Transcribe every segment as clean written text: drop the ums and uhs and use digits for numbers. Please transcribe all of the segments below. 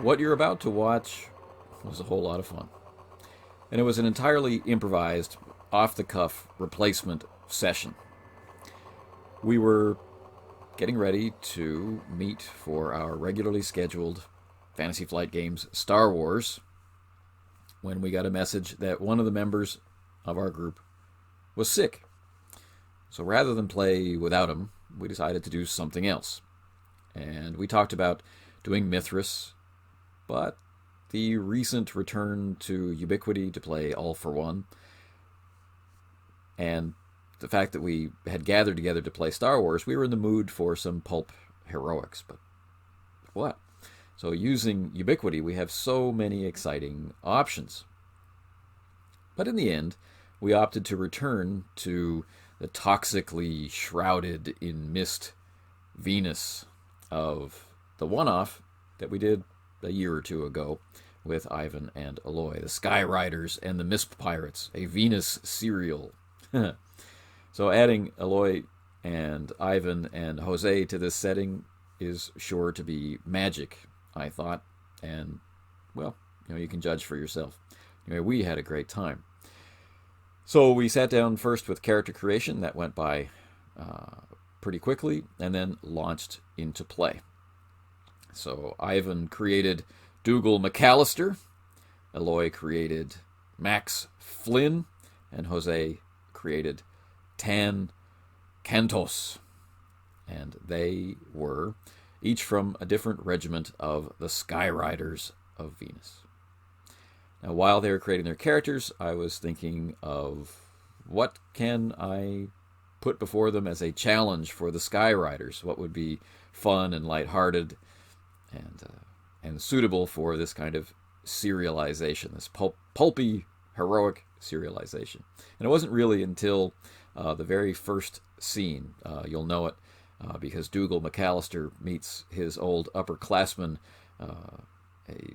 What you're about to watch was a whole lot of fun. And it was an entirely improvised, off the cuff replacement session. We were getting ready to meet for our regularly scheduled Fantasy Flight Games Star Wars when we got a message that one of the members of our group was sick. So rather than play without him, we decided to do something else. And we talked about doing Mithras, but the recent return to Ubiquity to play All for One, and the fact that we had gathered together to play Star Wars, we were in the mood for some pulp heroics. But what? So using Ubiquity, we have so many exciting options. But in the end, we opted to return to the toxically shrouded in mist Venus of the one-off that we did a year or two ago with Ivan and Aloy, the Sky Riders and the Mist Pirates, a Venus serial. So adding Aloy and Ivan and Jose to this setting is sure to be magic, I thought. And, well, you can judge for yourself. Anyway, we had a great time. So we sat down first with character creation. That went by pretty quickly, and then launched into play. So Ivan created Dougal McAllister, Aloy created Max Flynn, and Jose created Tan Kantos. And they were each from a different regiment of the Sky Riders of Venus. Now, while they were creating their characters, I was thinking of what can I put before them as a challenge for the Sky Riders? What would be fun and lighthearted and suitable for this kind of serialization, this pulpy, heroic serialization. And it wasn't really until the very first scene, you'll know it, because Dougal McAllister meets his old upperclassman, a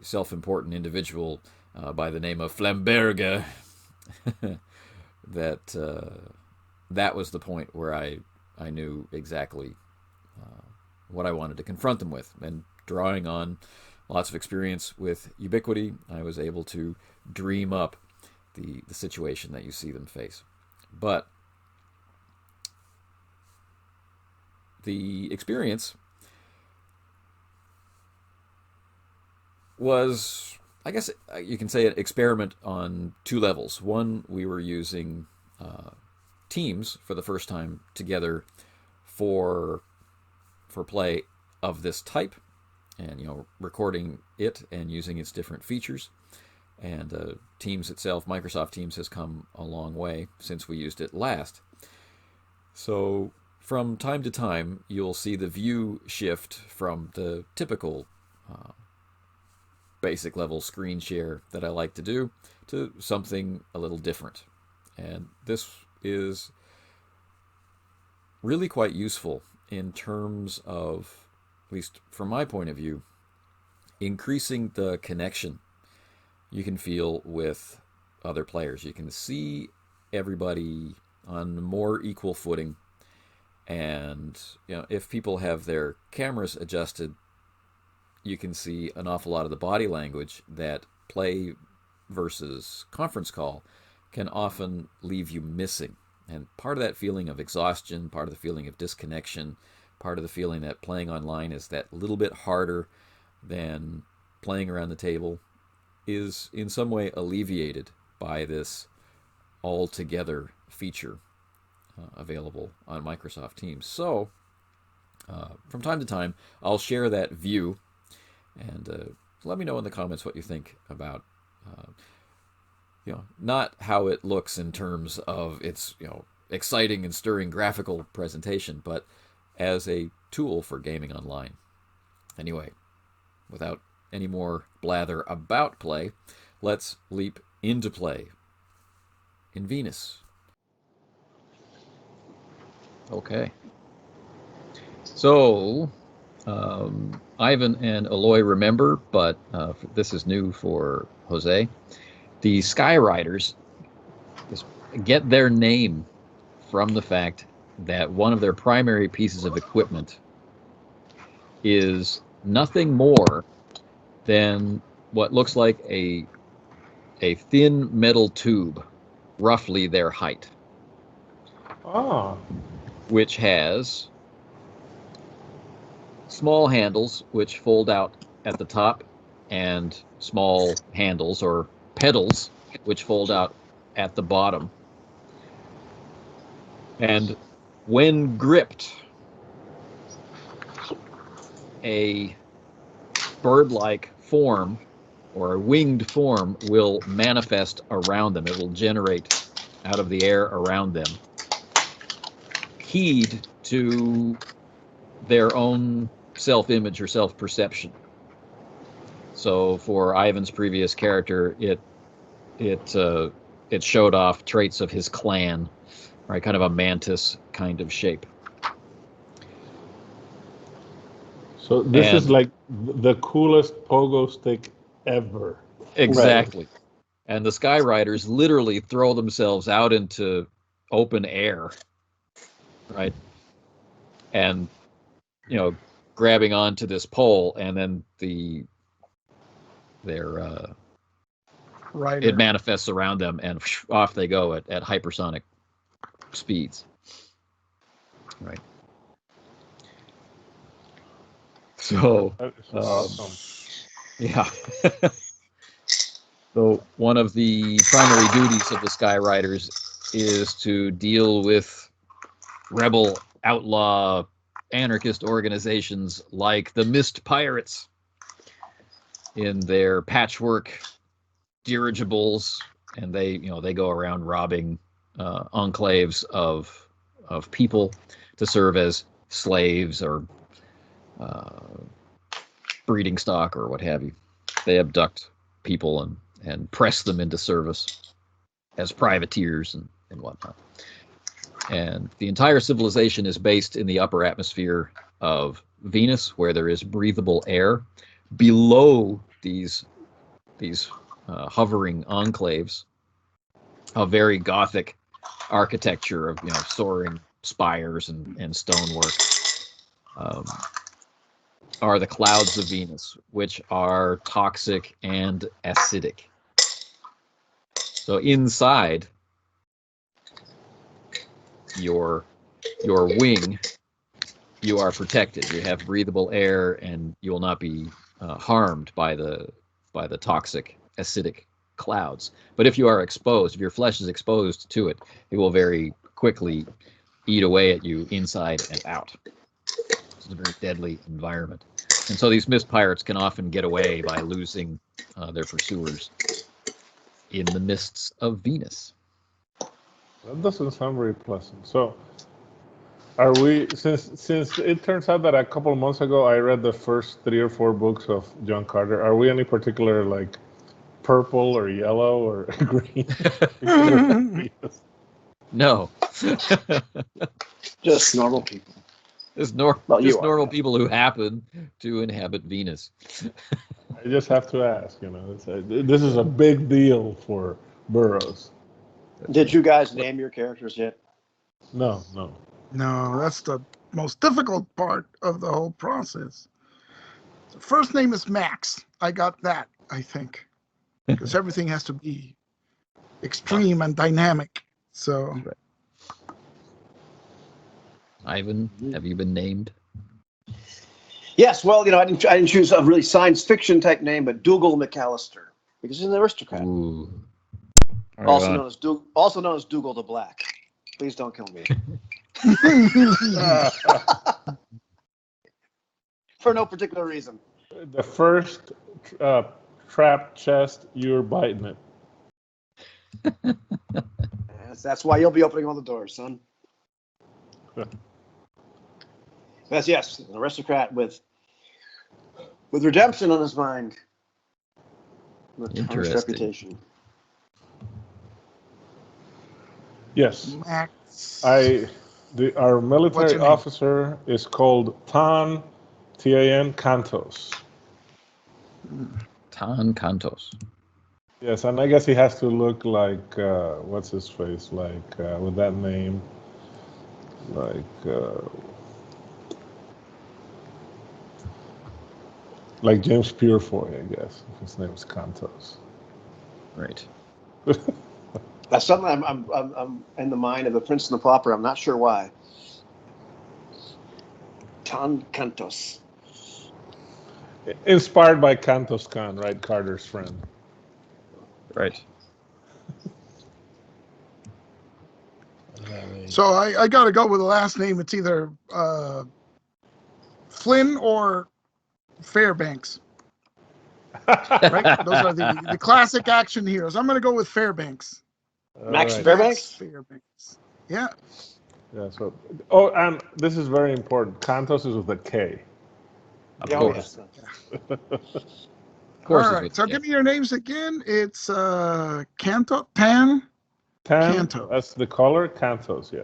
self-important individual by the name of Flamberge, that was the point where I knew exactly what I wanted to confront them with. And drawing on lots of experience with Ubiquity, I was able to dream up the situation that you see them face. But the experience was, I guess you can say, an experiment on two levels. One, we were using teams for the first time together for play of this type, and recording it and using its different features. And Teams itself, Microsoft Teams, has come a long way since we used it last. So from time to time, you'll see the view shift from the typical basic level screen share that I like to do to something a little different. And this is really quite useful in terms of, at least from my point of view, increasing the connection you can feel with other players. You can see everybody on more equal footing. And if people have their cameras adjusted, you can see an awful lot of the body language that play versus conference call can often leave you missing. And part of that feeling of exhaustion, part of the feeling of disconnection, part of the feeling that playing online is that little bit harder than playing around the table is in some way alleviated by this all-together feature available on Microsoft Teams. So, from time to time, I'll share that view, and let me know in the comments what you think about, not how it looks in terms of its, exciting and stirring graphical presentation, but as a tool for gaming online. Anyway, without any more blather about play, let's leap into play in Venus. Okay. So, Ivan and Aloy remember, but this is new for Jose. The Sky Riders get their name from the fact that one of their primary pieces of equipment is nothing more then what looks like a thin metal tube, roughly their height, which has small handles which fold out at the top, and small handles or pedals which fold out at the bottom. And when gripped, a bird-like form or a winged form will manifest around them. It will generate out of the air around them, keyed to their own self-image or self-perception. So for Ivan's previous character, it showed off traits of his clan, right? Kind of a mantis kind of shape. So this is like the coolest pogo stick ever. Exactly. Right. And the Skyriders literally throw themselves out into open air, right? And, grabbing onto this pole, and then it manifests around them, and off they go at hypersonic speeds, right? So that is awesome. Yeah. So one of the primary duties of the Skyriders is to deal with rebel, outlaw, anarchist organizations like the Mist Pirates in their patchwork dirigibles, and they go around robbing enclaves of people to serve as slaves or breeding stock or what have you. They abduct people and press them into service as privateers and whatnot. And the entire civilization is based in the upper atmosphere of Venus, where there is breathable air. Below these hovering enclaves, a very Gothic architecture of soaring spires and stonework, are the clouds of Venus, which are toxic and acidic. So inside your wing, you are protected. You have breathable air, and you will not be harmed by the toxic acidic clouds. But if you are exposed, if your flesh is exposed to it, it will very quickly eat away at you inside and out. It's a very deadly environment. And so these mist pirates can often get away by losing their pursuers in the mists of Venus. That doesn't sound very pleasant. So, are we, since it turns out that a couple of months ago I read the first 3 or 4 books of John Carter, are we any particular like purple or yellow or green? No. Just normal people. Just normal people who happen to inhabit Venus. I just have to ask, this is a big deal for Burroughs. Did you guys name your characters yet? No, that's the most difficult part of the whole process. The first name is Max. I got that, I think, because everything has to be extreme and dynamic. So, right. Ivan, have you been named? Yes. Well, I didn't choose a really science fiction type name, but Dougal McAllister, because he's an aristocrat. Ooh. Also known as Dougal the Black. Please don't kill me. For no particular reason. The first trap chest, you're biting it. That's why you'll be opening all the doors, son. Yes, an aristocrat with redemption on his mind. With a tarnished reputation. Yes. Max. Our military officer is called Tan, T-A-N, Kantos. Tan Kantos. Yes, and I guess he has to look like, what's his face, like, with that name, like, Like James Purefoy, I guess. His name is Kantos. Right. That's something I'm in the mind of the Prince and the Pauper. I'm not sure why. Kantos. Inspired by Kantos Khan, right? Carter's friend. Right. So I got to go with the last name. It's either Flynn or Fairbanks. Right? Those are the classic action heroes. I'm going to go with Fairbanks. Max All right. Fairbanks? Fairbanks. Yeah. Yeah. So, oh, and this is very important. Kantos is with a K. Of Yeah, course. yes. Of course. All right. So give me your names again. It's Tan Kantos. That's the color. Kantos. Yeah.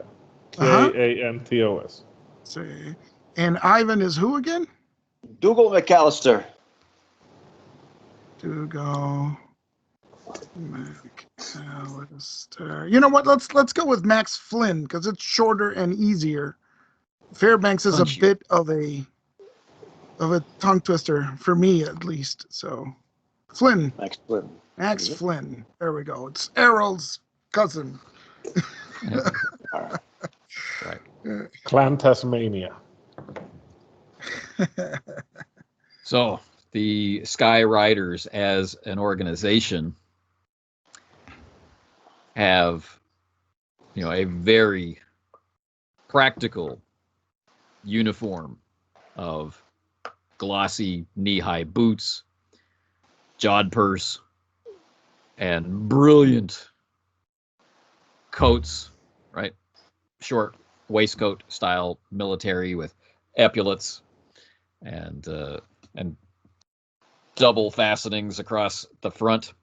Uh-huh. Kantos. See. And Ivan is who again? Dougal McAllister. Dougal McAllister. You know what? Let's go with Max Flynn because it's shorter and easier. Fairbanks is a bit of a tongue twister for me at least. So Flynn. Max Flynn. Max Flynn. There we go. It's Errol's cousin. Right. Clan Tasmania. So the Sky Riders as an organization have, a very practical uniform of glossy knee-high boots, jodhpurs, and brilliant coats, right? Short waistcoat style military with epaulets and double fastenings across the front,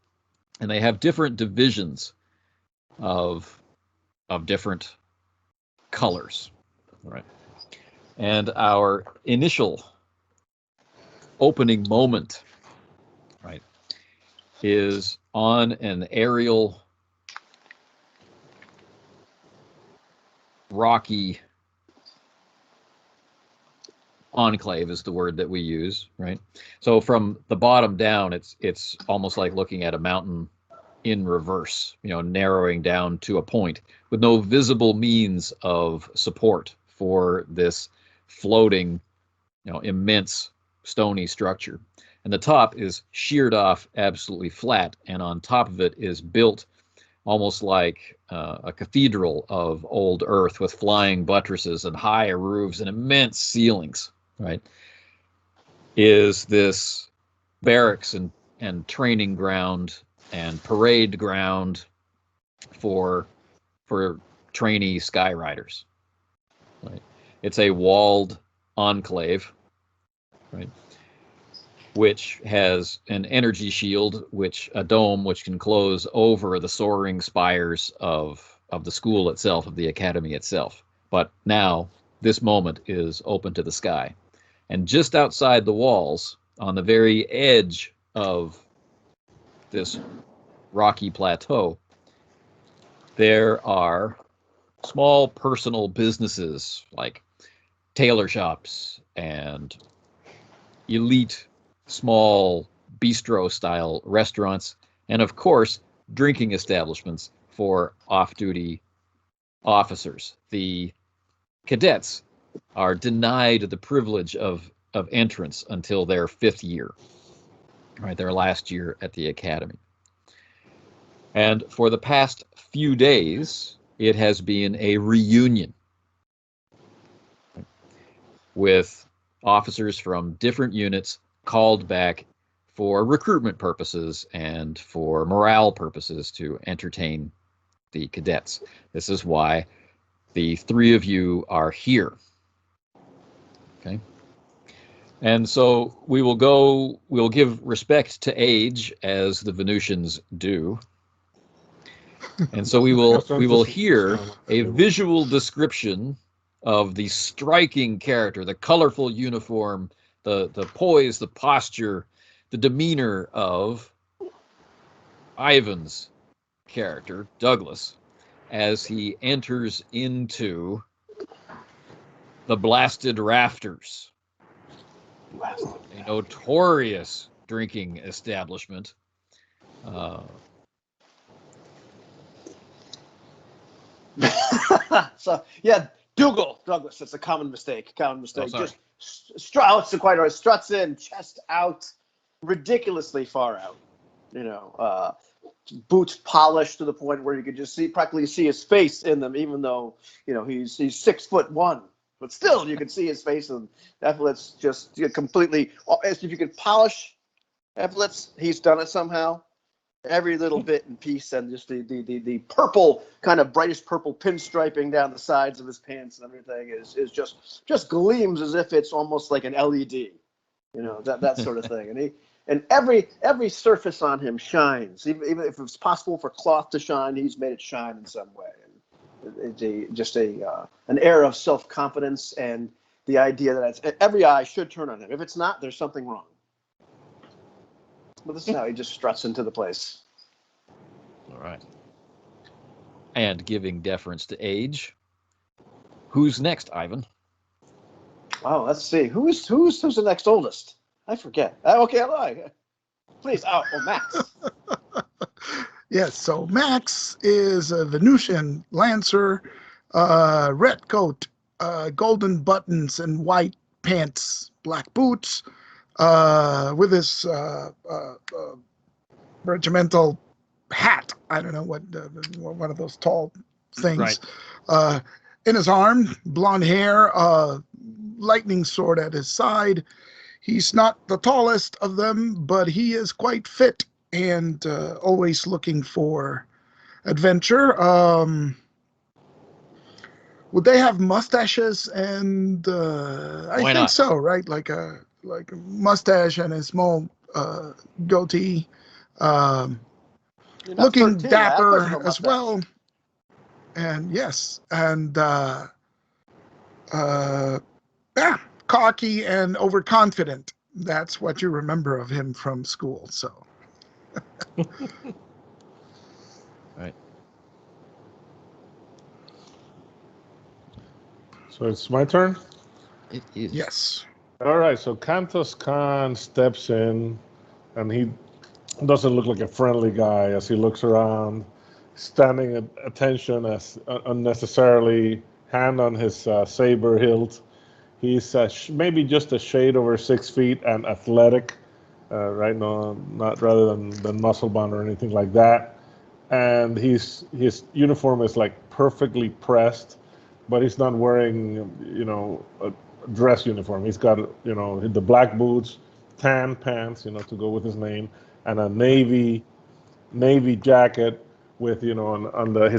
and they have different divisions of different colors, right? And our initial opening moment, right, is on an aerial, rocky enclave is the word that we use, right? So from the bottom down, it's almost like looking at a mountain in reverse, narrowing down to a point with no visible means of support for this floating, immense stony structure. And the top is sheared off absolutely flat, and on top of it is built almost like a cathedral of old earth with flying buttresses and high roofs and immense ceilings, right? Is this barracks and training ground and parade ground for trainee Sky Riders, right? It's a walled enclave, right, which has an energy shield, a dome which can close over the soaring spires of the school itself, of the academy itself. But now this moment is open to the sky, and just outside the walls, on the very edge of this rocky plateau, there are small personal businesses like tailor shops and elite small bistro-style restaurants, and of course, drinking establishments for off-duty officers. The cadets are denied the privilege of entrance until their 5th year, right, their last year at the academy. And for the past few days, it has been a reunion with officers from different units called back for recruitment purposes and for morale purposes to entertain the cadets. This is why the 3 of you are here. Okay. And so we'll give respect to age as the Venusians do. And so we will hear a visual description of the striking character, the colorful uniform, the poise, the posture, the demeanor of Ivan's character, Douglas, as he enters into the blasted rafters a notorious drinking establishment. So yeah, Douglas. That's a common mistake. Sorry. Just struts quite right. Struts in, chest out, ridiculously far out. Boots polished to the point where you could just practically see his face in them, even though he's 6'1", but still you can see his face in them. Epaulets just completely. If you could polish epaulets, he's done it somehow. Every little bit and piece, and just the purple, kind of brightest purple pinstriping down the sides of his pants and everything is just gleams as if it's almost like an LED, that sort of thing. And every surface on him shines, even if it's possible for cloth to shine, he's made it shine in some way. And it's an air of self-confidence and the idea that every eye should turn on him. If it's not, there's something wrong. But this is how he just struts into the place. All right. And giving deference to age. Who's next, Ivan? Oh, let's see. Who's the next oldest? I forget. Okay, please. Oh, Max. Yes, so Max is a Venusian lancer, red coat, golden buttons and white pants, black boots, with his regimental hat. I don't know what one of those tall things. Right. In his arm, blonde hair, lightning sword at his side. He's not the tallest of them, but he is quite fit and always looking for adventure. Would they have mustaches? And I think not? So, right? Like a mustache and a small goatee. Looking 13, dapper as well. And yes, and cocky and overconfident. That's what you remember of him from school. So. Right. So it's my turn? It is. Yes. All right, so Kantos Khan steps in, and he doesn't look like a friendly guy as he looks around, standing at attention as unnecessarily, hand on his saber hilt. He's maybe just a shade over 6 feet and athletic, right now, not rather than muscle bound or anything like that. And his uniform is like perfectly pressed, but he's not wearing, a dress uniform. He's got, the black boots, tan pants, to go with his name, and a navy jacket with, he's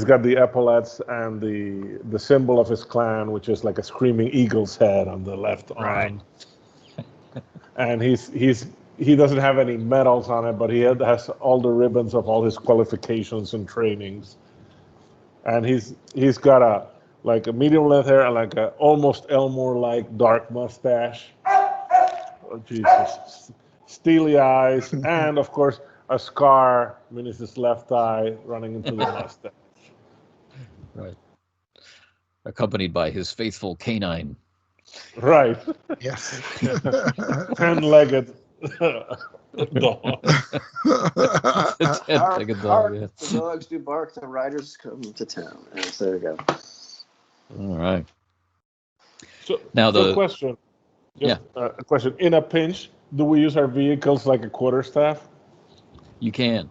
got the epaulets and the symbol of his clan, which is like a screaming eagle's head on the left arm. And he doesn't have any medals on it, but he has all the ribbons of all his qualifications and trainings. And he's got a medium length hair and like a almost Elmore-like dark mustache. Oh, Jesus. Steely eyes, and of course a scar beneath his left eye running into the mustache. Right. Accompanied by his faithful canine. Right. Yes. 10-legged dog. A 10-legged dog, yeah. The dogs do bark, the riders come to town. Yes, there we go. All right. So Now a question. A question. In a pinch, do we use our vehicles like a quarterstaff? You can.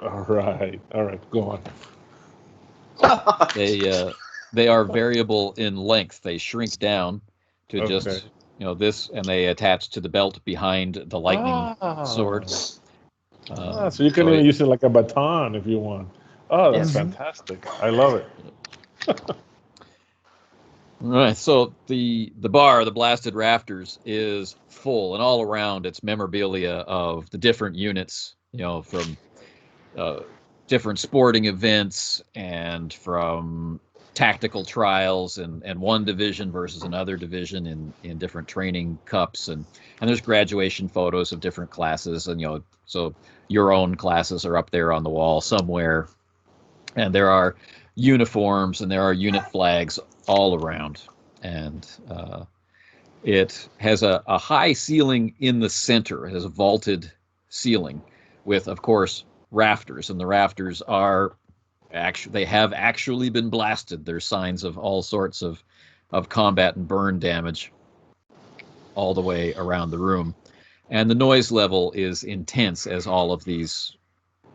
All right. Go on. They are variable in length. They shrink down to just this, and they attach to the belt behind the lightning sword. So you can even use it like a baton if you want. Oh, that's fantastic! I love it. All right, so the bar, the Blasted Rafters, is full, and all around it's memorabilia of the different units, from different sporting events and from tactical trials and one division versus another division in different training cups, and there's graduation photos of different classes, and so your own classes are up there on the wall somewhere, and there are uniforms and there are unit flags all around, and It has a high ceiling in the center. It has a vaulted ceiling with, of course, rafters, and the rafters are they have actually been blasted. There's signs of all sorts of combat and burn damage all the way around the room. And the noise level is intense as all of these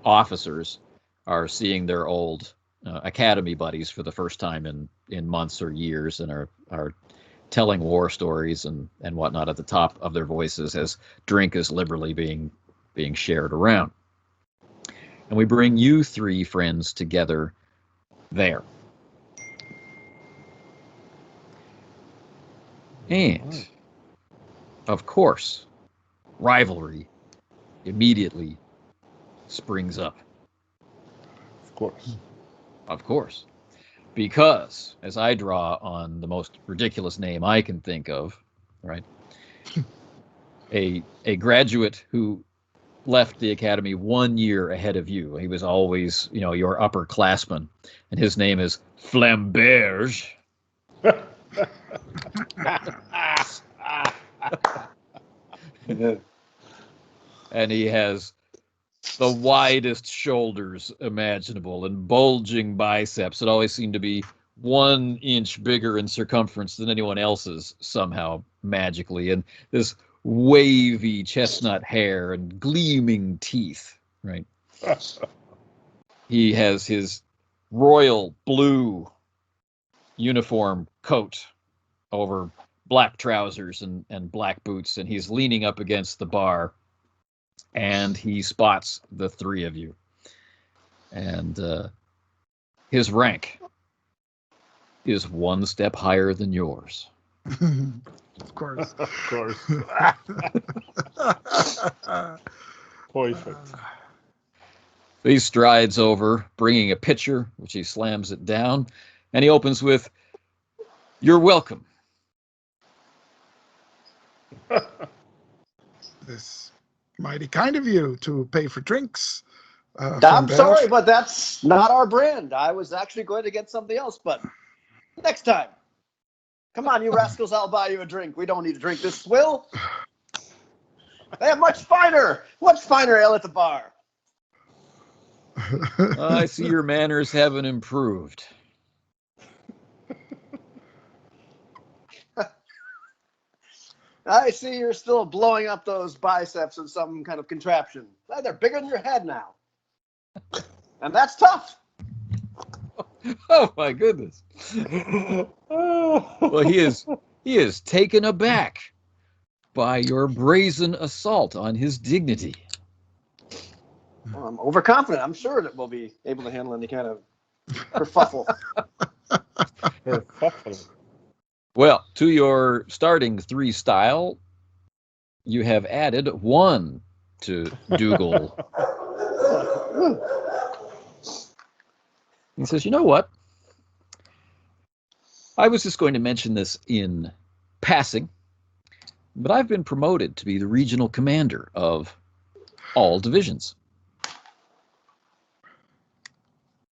officers are seeing their old academy buddies for the first time in months or years, and are telling war stories and whatnot at the top of their voices as drink is liberally being shared around. And we bring you three friends together there. And, of course, rivalry immediately springs up. Of course. Of course. Because, as I draw on the most ridiculous name I can think of, right? A graduate who left the academy 1 year ahead of you. He was always, your upperclassman. And his name is Flamberge. And he has the widest shoulders imaginable and bulging biceps that always seem to be 1 inch bigger in circumference than anyone else's somehow magically. And this wavy chestnut hair and gleaming teeth, right? He has his royal blue uniform coat over black trousers and black boots, and he's leaning up against the bar, and he spots the three of you. And his rank is 1 step higher than yours. Of course. Of course. Perfect. He strides over, bringing a pitcher, which he slams it down, and he opens with, "You're welcome." This mighty kind of you to pay for drinks. I'm sorry, but that's not our brand. I was actually going to get something else, but next time. Come on, you rascals, I'll buy you a drink. We don't need to drink this swill. They have much finer ale at the bar. I see your manners haven't improved. I see you're still blowing up those biceps in some kind of contraption. They're bigger than your head now. And that's tough. Oh my goodness. Well, he is taken aback by your brazen assault on his dignity. Well, I'm overconfident. I'm sure that we'll be able to handle any kind of kerfuffle. Well, to your starting 3 style, you have added 1 to Dougal. He says, "You know what? I was just going to mention this in passing, but I've been promoted to be the regional commander of all divisions.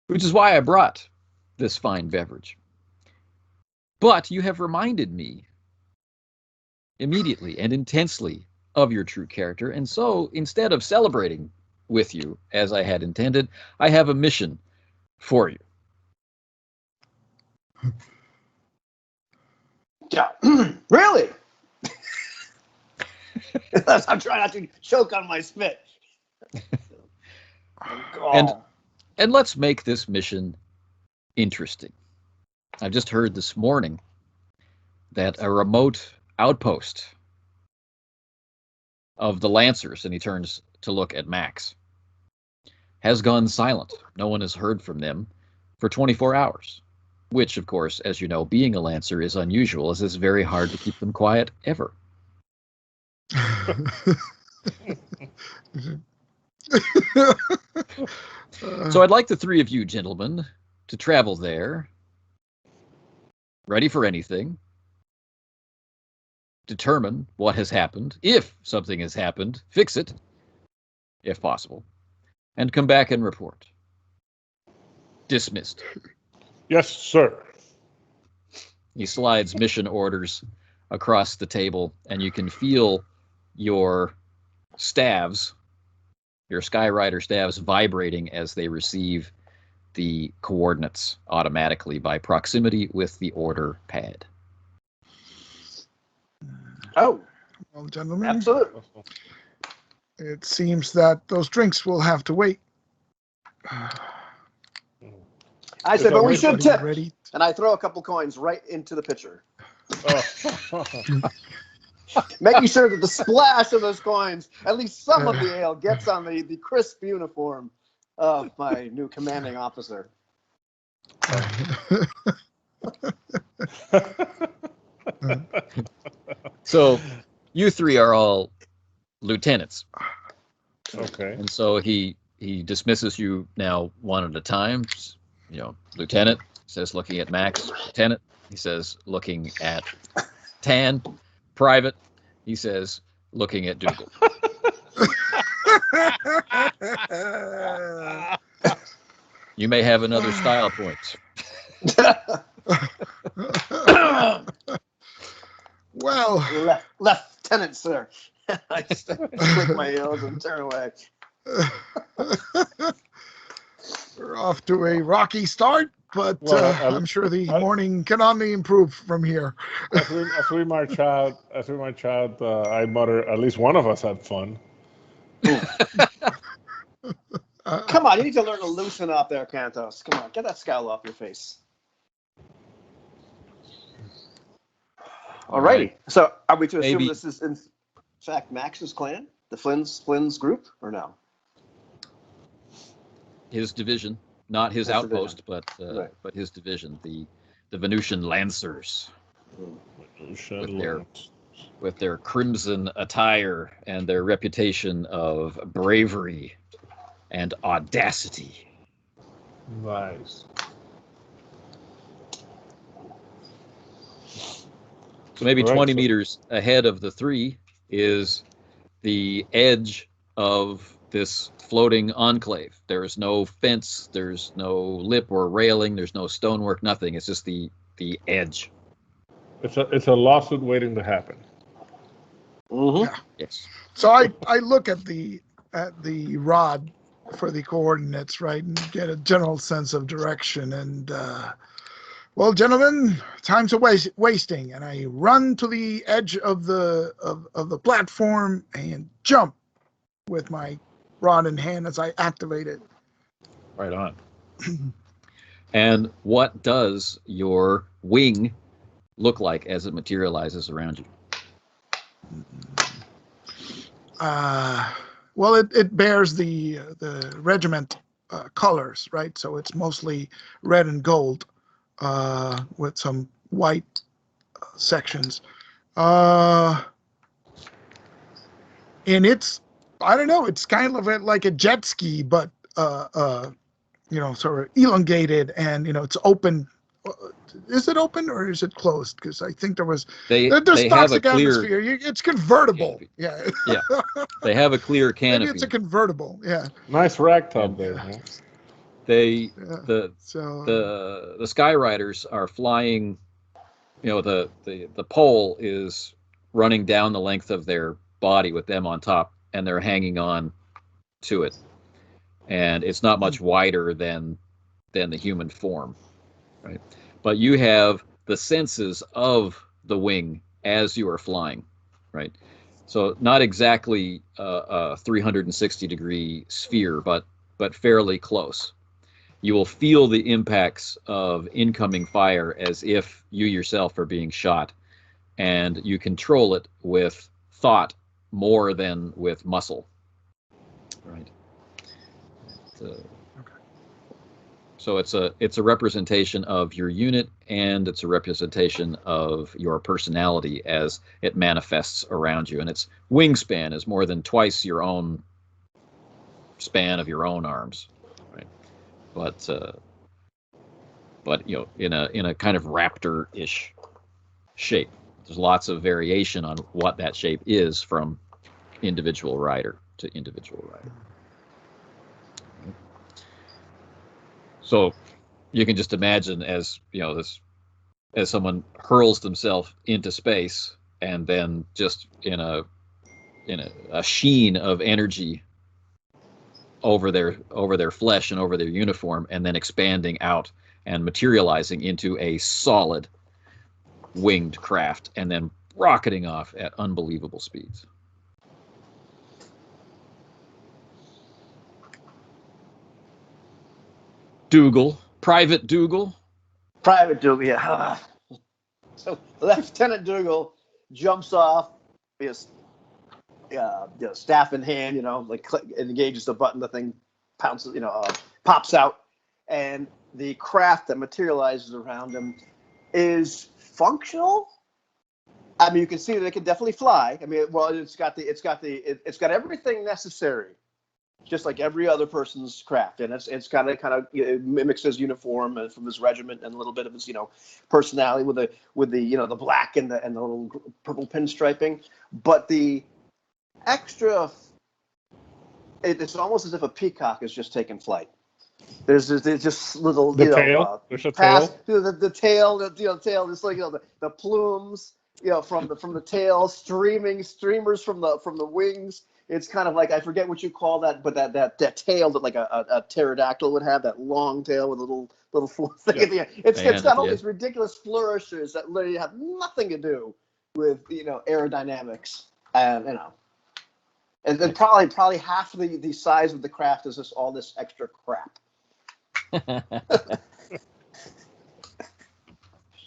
Which is why I brought this fine beverage. But you have reminded me immediately and intensely of your true character, and so instead of celebrating with you as I had intended, I have a mission for you." Yeah. Really? I'm trying not to choke on my spit. And let's make this mission interesting. I've just heard this morning that a remote outpost of the Lancers, and he turns to look at Max, has gone silent. No one has heard from them for 24 hours, which, of course, as you know, being a Lancer is unusual, as it's very hard to keep them quiet ever. So I'd like the 3 of you gentlemen to travel there, ready for anything, determine what has happened, if something has happened, fix it, if possible, and come back and report. Dismissed. Yes, sir. He slides mission orders across the table, and you can feel your staves, your Skyrider staves, vibrating as they receive the coordinates automatically by proximity with the order pad. Oh, Well, gentlemen, absolutely. it seems that those drinks will have to wait. I said, but we should Everybody tip. ready? And I throw a couple coins right into the pitcher, Oh. making sure that the splash of those coins, at least some of the ale, gets on the crisp uniform of my new commanding officer. So you three are all lieutenants. Okay. And so he dismisses you now one at a time. You know, Lieutenant says, looking at Max. Lieutenant, he says, looking at Tan. Private, he says, looking at Dougal. You may have another style point. Well, Lieutenant, sir. I click my heels and turn away. we're off to a rocky start, but Well, I'm sure the morning can only improve from here. as we march out, I mutter, at least one of us had fun. Come on, you need to learn to loosen up there, Kantos. Come on, get that scowl off your face. Alrighty. Right. So, are we to assume Maybe- this is in fact Max's clan, the Flynn's group, or no? His division, not his outpost, Right. but his division, the Venusian Lancers, with their crimson attire and their reputation of bravery and audacity. Nice. So maybe Right, 20 so- meters ahead of the three is the edge of this floating enclave. There's no fence, there's no lip or railing, there's no stonework, nothing. It's just the edge. It's a lawsuit waiting to happen. Mm-hmm. Yeah. Yes. So I look at the rod for the coordinates, right, and get a general sense of direction. And well, gentlemen, time's wasting, and I run to the edge of the platform and jump with my rod in hand as I activate it. Right on. And what does your wing look like as it materializes around you? Well, it bears the regiment colors, right? So it's mostly red and gold with some white sections. And it's, I don't know, it's kind of like a jet ski, but sort of elongated, and it's open. Is it open or is it closed? Because I think there's They have a toxic clear atmosphere. It's convertible. canopy. Yeah. Yeah. They have a clear canopy. Maybe it's a convertible. Yeah. Nice rag top And, there. Huh? They Yeah. the So the Skyriders are flying. The pole is running down the length of their body with them on top, and they're hanging on to it. And it's not much wider than the human form, right? But you have the senses of the wing as you are flying, right? So not exactly a 360-degree sphere, but fairly close. You will feel the impacts of incoming fire as if you yourself are being shot, and you control it with thought more than with muscle, right? So it's a representation of your unit, and it's a representation of your personality as it manifests around you. And its wingspan is more than twice your own span of your own arms, right? But in a kind of raptor-ish shape. There's lots of variation on what that shape is from individual rider to individual rider. So you can just imagine as someone hurls themselves into space, and then just in a sheen of energy over their flesh and over their uniform, and then expanding out and materializing into a solid winged craft, and then rocketing off at unbelievable speeds. Dougal, Private Dougal. Private Dougal, yeah. So Lieutenant Dougal jumps off, his staff in hand, engages the button, the thing pounces, pops out, and the craft that materializes around him is functional. I mean, you can see that it can definitely fly. I mean, well, it's got everything necessary, just like every other person's craft, and it's kind of it mimics his uniform and from his regiment, and a little bit of his personality with the black and the little purple pinstriping. But the extra, it's almost as if a peacock has just taken flight. There's just little tail. There's a tail. The tail, tail, just like the plumes, from the tail, streamers from the wings. It's kind of like, I forget what you call that, but that tail that like a pterodactyl would have, that long tail with a little thing at the end. It's got all these ridiculous flourishes that literally have nothing to do with aerodynamics, and and then probably half the size of the craft is just all this extra crap.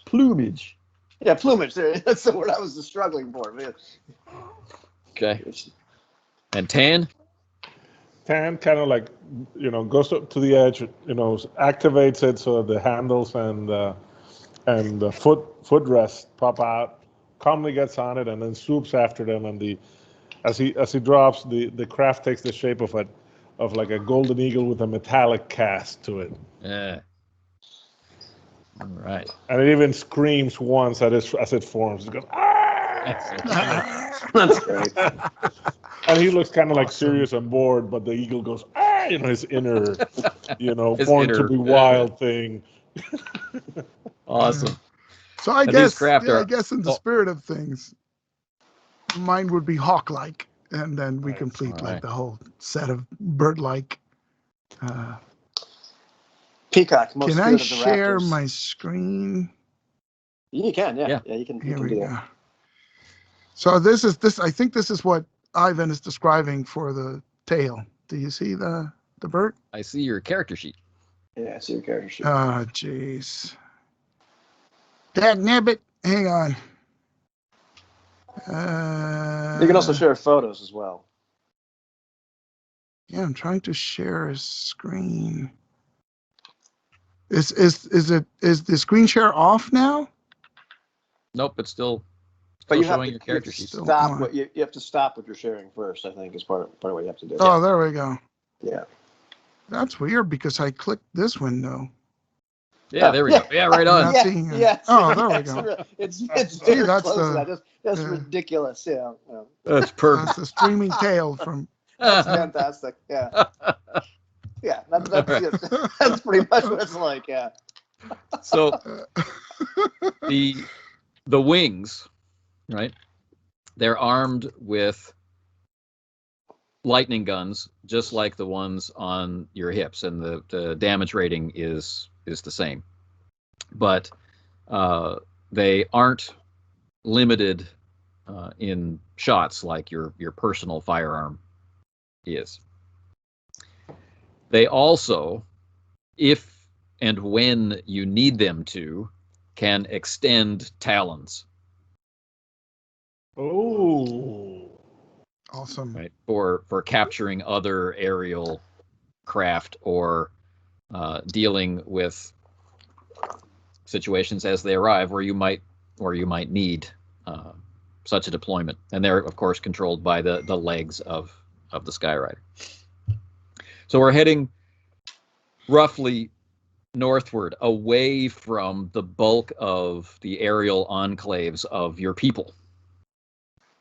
Plumage. Yeah, plumage. That's the word I was struggling for. Man. Okay. And Tan? Tan kind of like, goes up to the edge, activates it so that the handles and the footrest pop out, calmly gets on it, and then swoops after them. And as he drops, the craft takes the shape of like a golden eagle with a metallic cast to it. Yeah. All right. And it even screams once as it forms. It goes, ah! That's great. And he looks kind of like serious and bored, but the eagle goes, ah! His inner, born to be wild thing. Awesome. So I guess in the spirit of things, mine would be hawk-like, and then we complete like the whole set of bird-like. Peacock. Most can I share my screen? You can, yeah. You can. Here you can we do go. that. So I think this is what Ivan is describing for the tail. Do you see the bird? I see your character sheet. Yeah, I see your character sheet. Oh, jeez. Dagnabbit, hang on. You can also share photos as well. Yeah, I'm trying to share a screen. Is the screen share off now? Nope, it's still But you showing have your character sheet. stop what you have to stop what you're sharing first. I think is part of what you have to do. Oh, there we go. Yeah. That's weird because I clicked this window. Yeah, there we go. Yeah, right on. Yeah. Oh, there we go. It's See, that's close. That's ridiculous. Yeah. That's perfect. That's the streaming tail from. That's fantastic. Yeah. Yeah. That's pretty much what it's like. Yeah. So the wings, right? They're armed with lightning guns, just like the ones on your hips, and the damage rating is the same. But they aren't limited in shots like your personal firearm is. They also, if and when you need them to, can extend talons. Oh, Awesome. Right, for capturing other aerial craft or dealing with situations as they arrive where you might need such a deployment. And they're of course controlled by the legs of the Skyrider. So we're heading roughly northward, away from the bulk of the aerial enclaves of your people.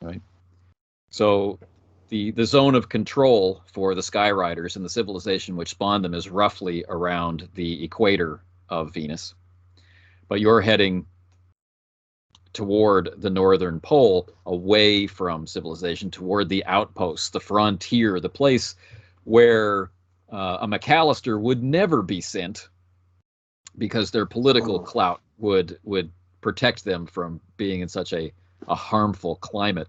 Right. So the zone of control for the Skyriders and the civilization which spawned them is roughly around the equator of Venus. But you're heading toward the northern pole, away from civilization, toward the outposts, the frontier, the place where a McAllister would never be sent because their political clout would protect them from being in such a harmful climate.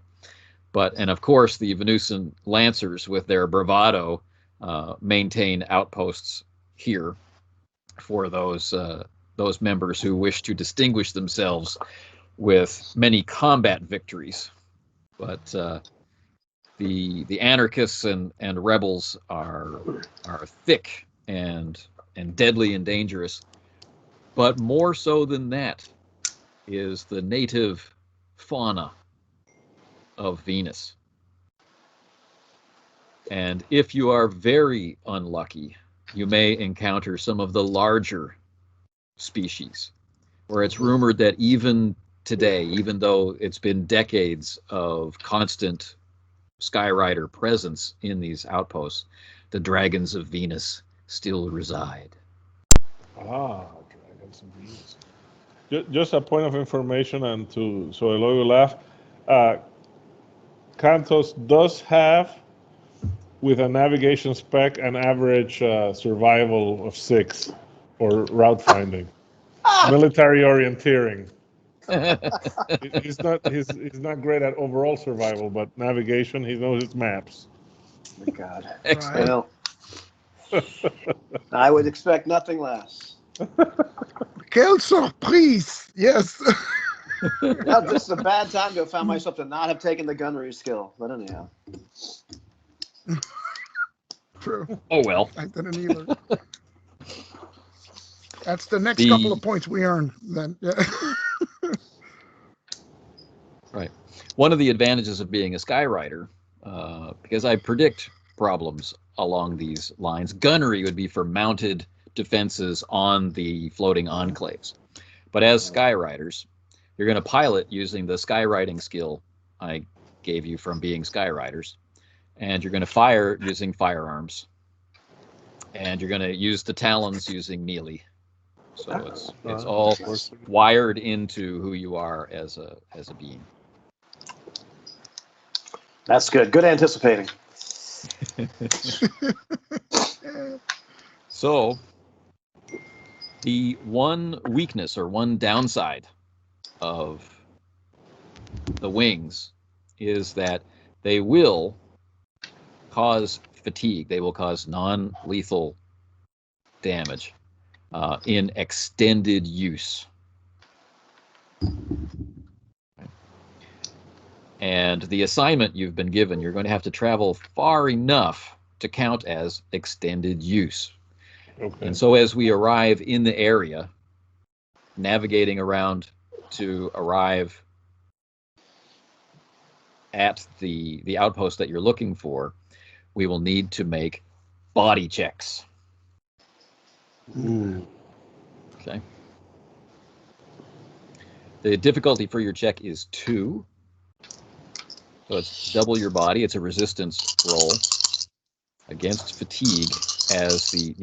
And of course, the Venusian Lancers, with their bravado, maintain outposts here for those members who wish to distinguish themselves with many combat victories. But the anarchists and rebels are thick and deadly and dangerous. But more so than that is the native fauna of Venus. And if you are very unlucky, you may encounter some of the larger species, where it's rumored that even today, even though it's been decades of constant Skyrider presence in these outposts, the dragons of Venus still reside. Dragons of Venus. Just a point of information, and so Eloy will laugh. Kantos does have, with a navigation spec, an average survival of 6 for route finding. Military orienteering. He's not great at overall survival, but navigation, he knows his maps. My God. Excellent. Well, I would expect nothing less. Quelle surprise! Yes. Well, this is a bad time to have found myself to not have taken the gunnery skill. But anyhow. True. Oh, well. I didn't either. That's the next couple of points we earn then. Yeah. Right. One of the advantages of being a Skyrider, because I predict problems along these lines, gunnery would be for mounted defenses on the floating enclaves. But as Skyriders, you're going to pilot using the skywriting skill I gave you from being Skyriders, and you're going to fire using firearms, and you're going to use the talons using melee. So it's all wired into who you are as a being. That's good. Good anticipating. So the one weakness or one downside of the wings is that they will cause fatigue. They will cause non-lethal damage in extended use. And the assignment you've been given, you're going to have to travel far enough to count as extended use. Okay. And so as we arrive in the area, navigating around to arrive at the outpost that you're looking for, we will need to make body checks. Ooh. Okay. The difficulty for your check is 2. So it's double your body. It's a resistance roll against fatigue, as the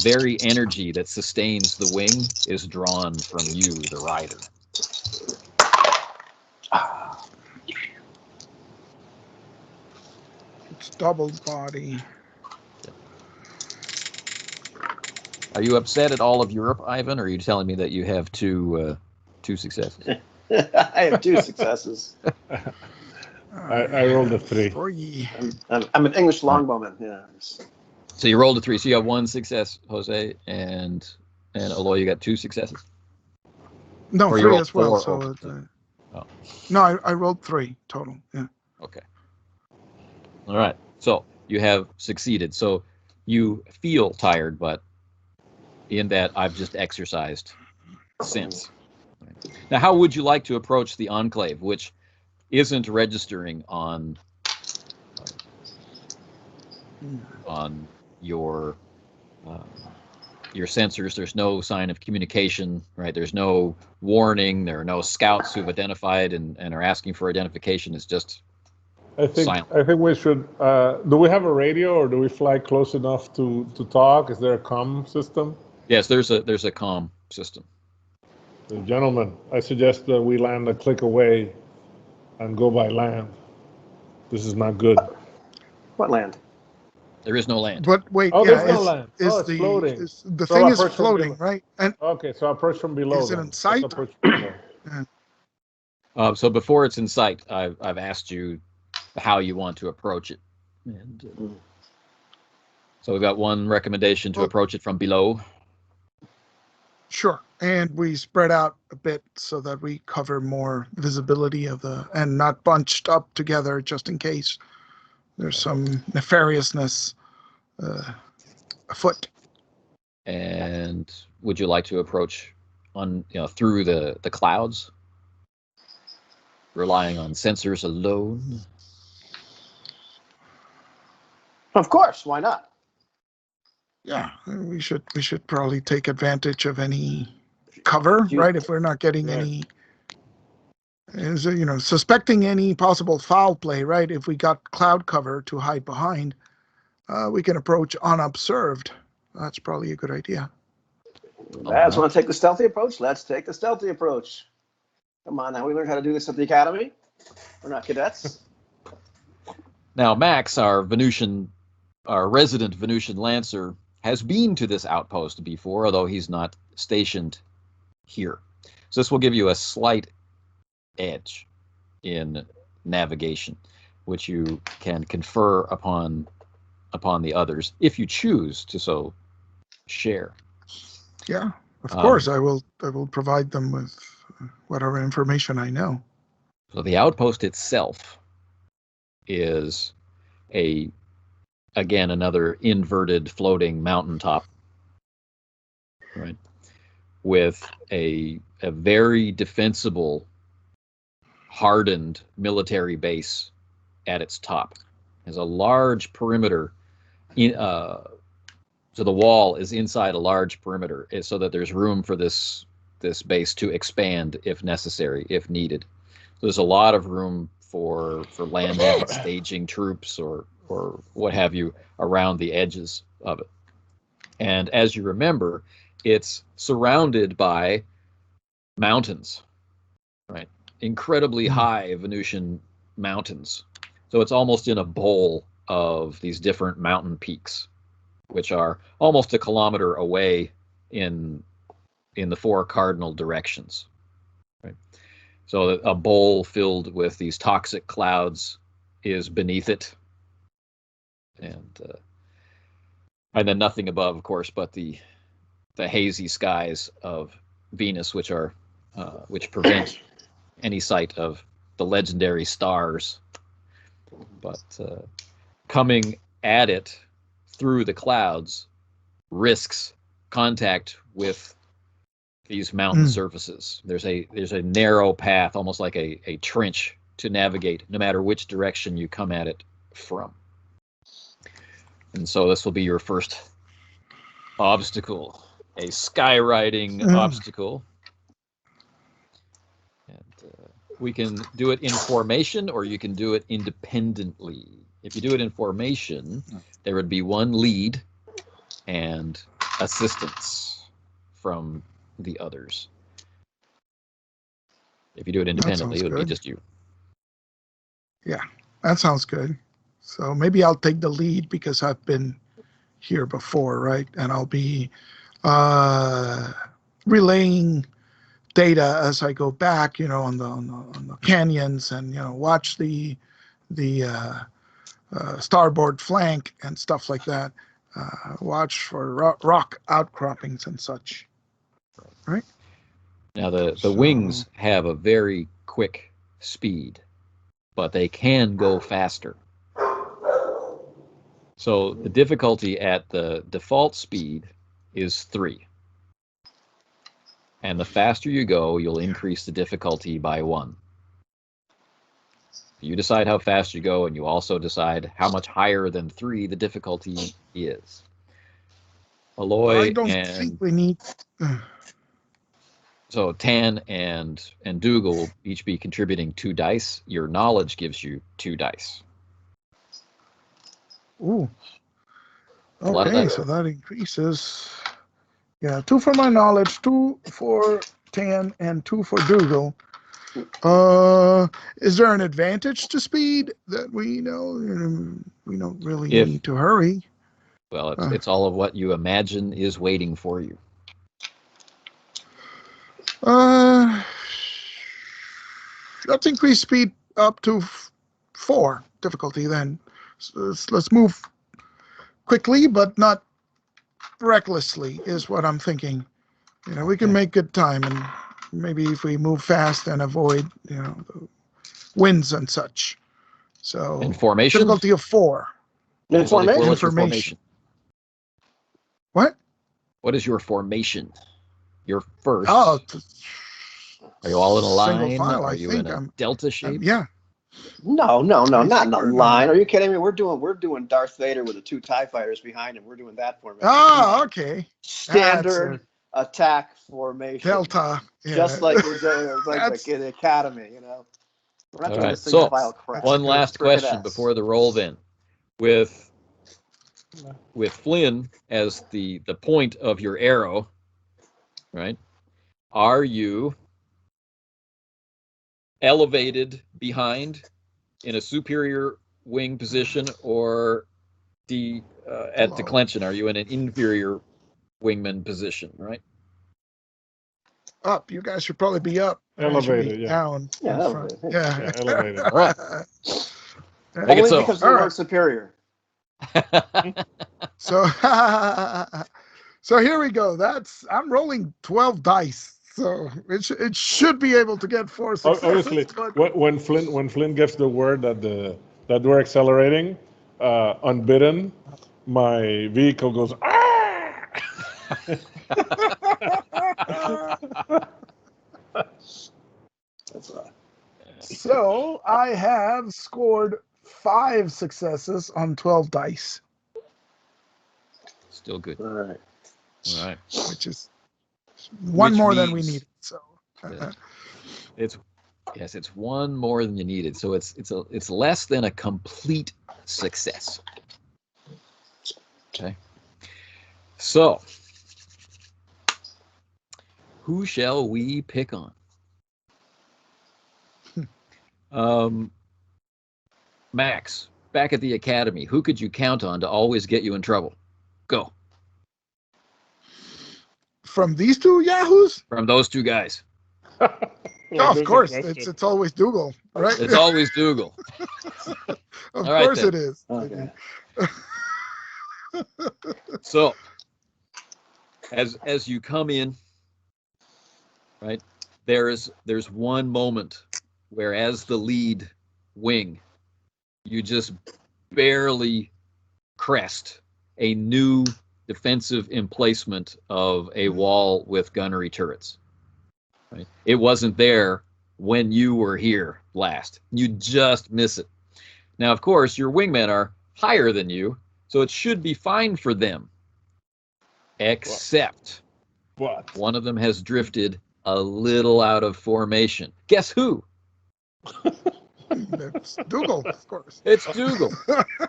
very energy that sustains the wing is drawn from you, the rider. It's double body. Are you upset at all of Europe, Ivan, or are you telling me that you have two successes? I have 2 successes. I rolled a 3. I'm an English longbowman. Yeah. So you rolled a 3. So you have 1 success, Jose, and Eloy, you got 2 successes. No, or 3 as well. 4, So no, I rolled 3 total. Yeah. Okay. All right. So you have succeeded. So you feel tired, but in that I've just exercised since. Now, how would you like to approach the Enclave, which isn't registering on your sensors? There's no sign of communication, right? There's no warning. There are no scouts who've identified and are asking for identification. It's just silent. I think we should. Do we have a radio, or do we fly close enough to talk? Is there a comm system? Yes, there's a comm system. Gentlemen, I suggest that we land a click away and go by land. This is not good. What land? There is no land. But wait, Oh, yeah, there's no land. Oh, it's floating. the So thing is approach from floating, below. right? And Okay, so approach from below. is it then. in sight? Let's approach from below. So before it's in sight, I've asked you how you want to approach it. And so we've got one recommendation to approach it from below. Sure. And we spread out a bit so that we cover more visibility of and not bunched up together just in case there's some nefariousness afoot. And would you like to approach through the clouds, relying on sensors alone? Of course, why not? Yeah, we should probably take advantage of any cover, right? If we're not getting any, suspecting any possible foul play, right? If we got cloud cover to hide behind, we can approach unobserved. That's probably a good idea. Lads want to take the stealthy approach? Let's take the stealthy approach. Come on, now we learned how to do this at the academy. We're not cadets. Now, Max, our resident Venusian Lancer, has been to this outpost before, although he's not stationed here. So this will give you a slight edge in navigation, which you can confer upon the others if you choose to so share. Yeah, of course. I will provide them with whatever information I know. So the outpost itself is again another inverted floating mountaintop, right, with a very defensible, hardened military base at its top. There's a large perimeter so the wall is inside a large perimeter, so that there's room for this base to expand if necessary, if needed. So there's a lot of room for landing and staging troops or what have you around the edges of it. And as you remember, it's surrounded by mountains, right? Incredibly high Venusian mountains. So it's almost in a bowl of these different mountain peaks, which are almost a kilometer away in the four cardinal directions. Right? So a bowl filled with these toxic clouds is beneath it, and then nothing above, of course, but the hazy skies of Venus, which prevent any sight of the legendary stars. But coming at it through the clouds risks contact with these mountain surfaces. There's a narrow path, almost like a trench, to navigate no matter which direction you come at it from. And so this will be your first obstacle, a skywriting obstacle. And we can do it in formation, or you can do it independently. If you do it in formation, there would be one lead and assistance from the others. If you do it independently, it would be just you. Yeah, that sounds good. So maybe I'll take the lead because I've been here before, right? And I'll be relaying data as I go back, on the canyons, and watch the starboard flank and stuff like that. Watch for rock outcroppings and such. Right. Now the wings have a very quick speed, but they can go faster. So the difficulty at the default speed is 3. And the faster you go, you'll increase the difficulty by 1. You decide how fast you go, and you also decide how much higher than 3 the difficulty is. Aloy I don't think we need... So Tan and Dougal will each be contributing 2 dice. Your knowledge gives you 2 dice. Ooh. Okay, so that increases. Yeah, 2 for my knowledge, 2 for Tan, and 2 for Dougal. Is there an advantage to speed that we know? We don't really need to hurry. Well, it's all of what you imagine is waiting for you. Let's increase speed up to 4 difficulty then. So let's move quickly, but not recklessly, is what I'm thinking. We can make good time, and maybe if we move fast and avoid, the winds and such. So In formation? Difficulty of 4. Information. What's your formation? What? What is your formation? Your first. Oh, are you all in a line? Single file, Are you in a delta shape? Yeah. No, not in a line. Are you kidding me? We're doing Darth Vader with the 2 TIE fighters behind him. We're doing that formation. Oh, okay. Standard attack formation. Delta. Yeah. Just like we're doing like in the academy, We're not doing right. a single file crap. One last question before the roll then. With Flynn as the point of your arrow, right? Are you elevated behind in a superior wing position, or at declension? Are you in an inferior wingman position, right? Up. You guys should probably be up. Elevated, yeah. Down. Yeah, elevated. Yeah, elevated. All right. Only because of the word superior. So here we go. I'm rolling 12 dice. So it should be able to get 4 successes. Obviously, when Flynn gets the word that we're accelerating, unbidden, my vehicle goes. That's right. So I have scored 5 successes on 12 dice. Still good. All right. Which is one more than we needed. So it's one more than you needed. So it's less than a complete success. Okay. So who shall we pick on? Max, back at the academy, who could you count on to always get you in trouble? Go. From these 2 yahoos? From those 2 guys. Of course, it's always Dougal, right? It's always Dougal. Of course it is. Okay. So, as you come in, right, there's one moment where, as the lead wing, you just barely crest a new defensive emplacement of a wall with gunnery turrets. Right? It wasn't there when you were here last. You just miss it. Now, of course, your wingmen are higher than you, so it should be fine for them. Except one of them has drifted a little out of formation. Guess who? It's Dougal, of course. It's Dougal.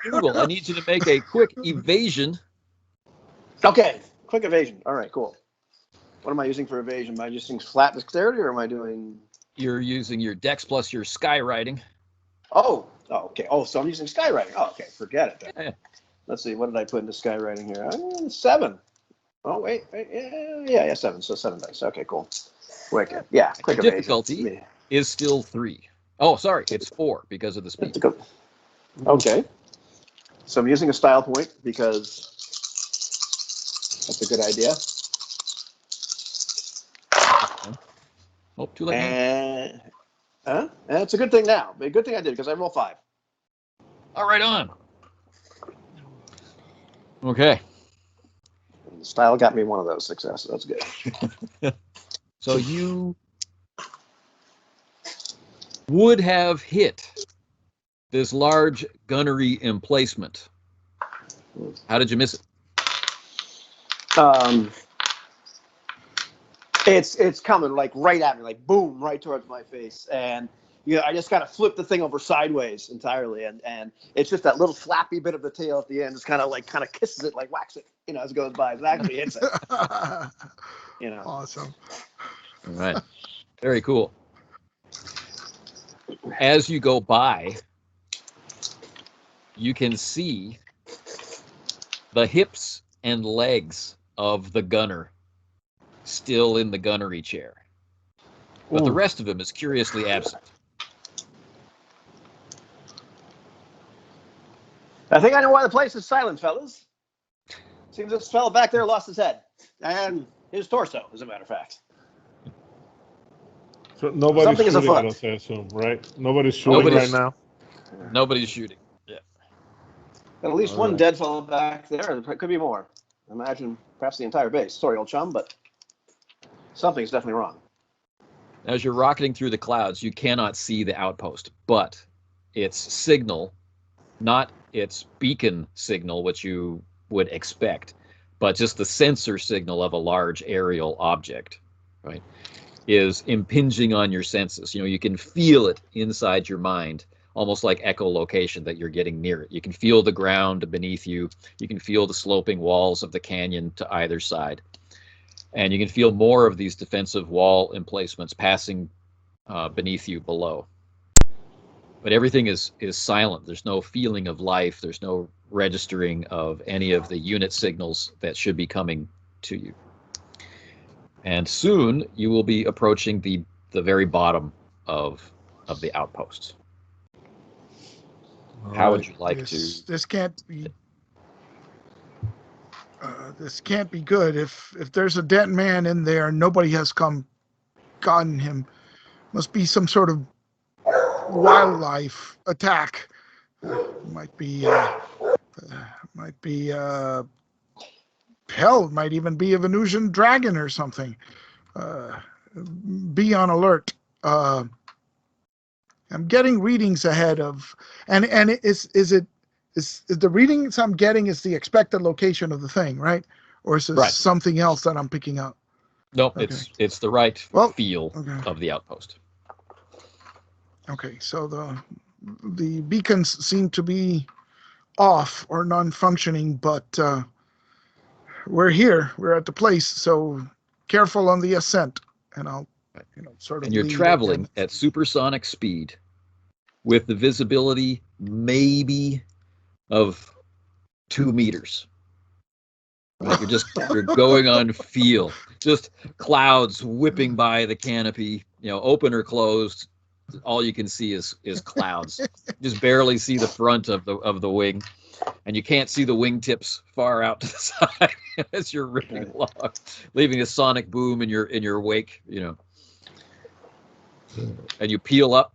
Dougal, I need you to make a quick evasion. Okay, quick evasion. All right, cool. What am I using for evasion? Am I using flat dexterity, or am I doing? You're using your dex plus your skywriting. Oh, okay. Oh, so I'm using skywriting. Oh, okay. Forget it then. Yeah. Let's see. What did I put into skywriting here? 7. Oh, wait. Yeah, 7. So 7 dice. Okay, cool. Wicked. Yeah, quick evasion. Difficulty is still 3. Oh, sorry, it's 4 because of the speed. Okay. So I'm using a style point because that's a good idea. Oh, too late. And it's a good thing now. A good thing I did because I rolled 5. All right, on. Okay. The style got me one of those successes. That's good. So you would have hit this large gunnery emplacement. How did you miss it? It's coming like right at me, like boom, right towards my face, and I just kind of flip the thing over sideways entirely, and it's just that little flappy bit of the tail at the end, just kind of kisses it, like whacks it, as it goes by. It actually hits it. Awesome. All right. Very cool. As you go by, you can see the hips and legs of the gunner still in the gunnery chair. But the rest of him is curiously absent. I think I know why the place is silent, fellas. Seems this fellow back there lost his head. And his torso, as a matter of fact. So nobody's Something is shooting at afoot. us, I assume, right? Nobody's shooting right now. Nobody's shooting. Yeah. At least All one right. dead fellow back there. There could be more. Imagine perhaps the entire base. Sorry, old chum, but something's definitely wrong. As you're rocketing through the clouds, you cannot see the outpost, but its signal, not its beacon signal, which you would expect, but just the sensor signal of a large aerial object, right, is impinging on your senses. You know, you can feel it inside your mind, almost like echolocation, that you're getting near it. You can feel the ground beneath you. You can feel the sloping walls of the canyon to either side. And you can feel more of these defensive wall emplacements passing beneath you below. But everything is silent. There's no feeling of life. There's no registering of any of the unit signals that should be coming to you. And soon you will be approaching the very bottom of the outpost. How would you like to? This can't be. This can't be good. If there's a dead man in there, nobody has gotten him. Must be some sort of wildlife attack. Might be. Hell, might even be a Venusian dragon or something. Be on alert. I'm getting readings ahead of, and is the readings I'm getting is the expected location of the thing, right? Or is this something else that I'm picking up? No, okay. It's the right feel of the outpost. Okay, so the beacons seem to be off or non-functioning, but we're here. We're at the place, so careful on the ascent, and I'll sort of. And you're traveling at supersonic speed, with the visibility maybe of 2 meters. Right? You're going on feel, just clouds whipping by the canopy, open or closed. All you can see is clouds. Just barely see the front of the wing, and you can't see the wingtips far out to the side as you're ripping along, leaving a sonic boom in your wake. And you peel up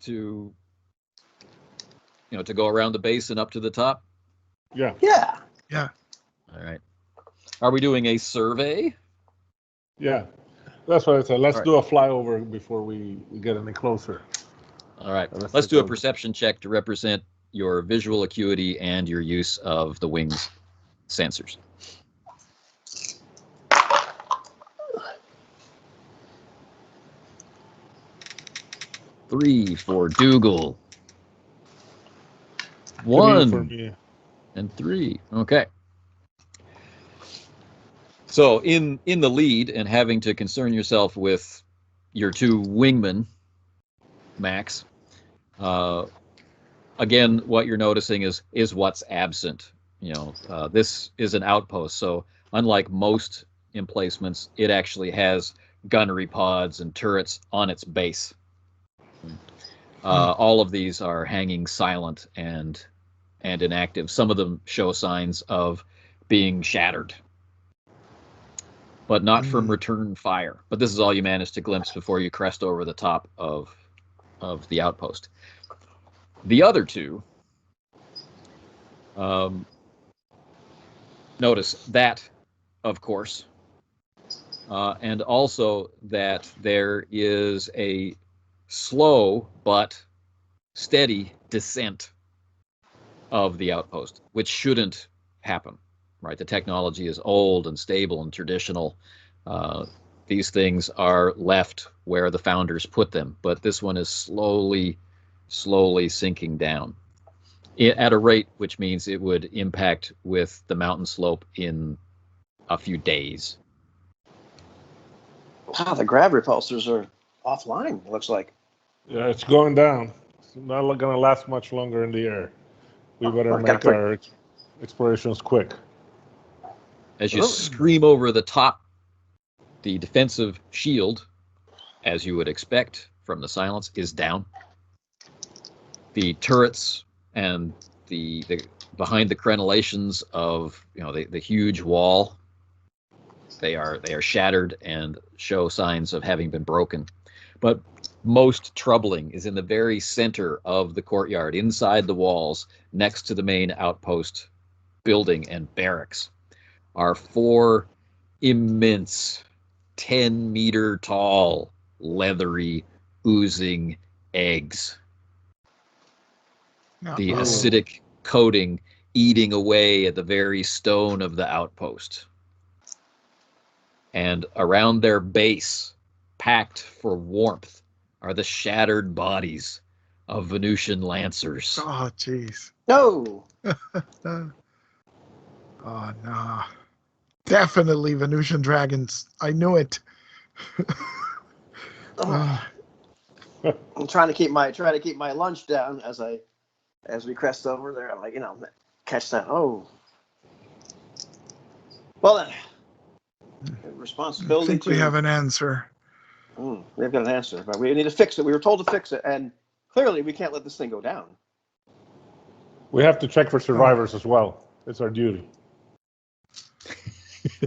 to go around the base and up to the top. Yeah. All right. Are we doing a survey? Yeah. That's what I said. Let's do a flyover before we get any closer. All right. Let's do a perception check to represent your visual acuity and your use of the wings sensors. 3 for Dougal. 1 for me. And 3. Okay. So in the lead and having to concern yourself with your 2 wingmen, Max, again, what you're noticing is what's absent. This is an outpost, so unlike most emplacements, it actually has gunnery pods and turrets on its base. All of these are hanging silent and inactive. Some of them show signs of being shattered, but not from return fire. But this is all you managed to glimpse before you crest over the top of the outpost. The other 2, notice that, of course, and also that there is a slow but steady descent of the outpost, which shouldn't happen, right? The technology is old and stable and traditional. These things are left where the founders put them, but this one is slowly sinking down at a rate which means it would impact with the mountain slope in a few days. Wow, the grav repulsors are offline, it looks like. Yeah, it's going down. It's not going to last much longer in the air. We better make our explorations quick. As you scream over the top, the defensive shield, as you would expect from the silence, is down. The turrets and the behind the crenellations of the huge wall, they are shattered and show signs of having been broken. But most troubling is in the very center of the courtyard, inside the walls, next to the main outpost building and barracks, are 4 immense 10-meter tall, leathery, oozing eggs. The acidic coating eating away at the very stone of the outpost. And around their base, packed for warmth, are the shattered bodies of Venusian lancers. Oh, jeez. No! Oh, no. Definitely Venusian dragons. I knew it. I'm trying to keep my lunch down as we crest over there. I'm like, catch that. Oh. Well then. Responsibility. I think we have an answer. We've got an answer, but we need to fix it. We were told to fix it, and clearly we can't let this thing go down. We have to check for survivors as well. It's our duty.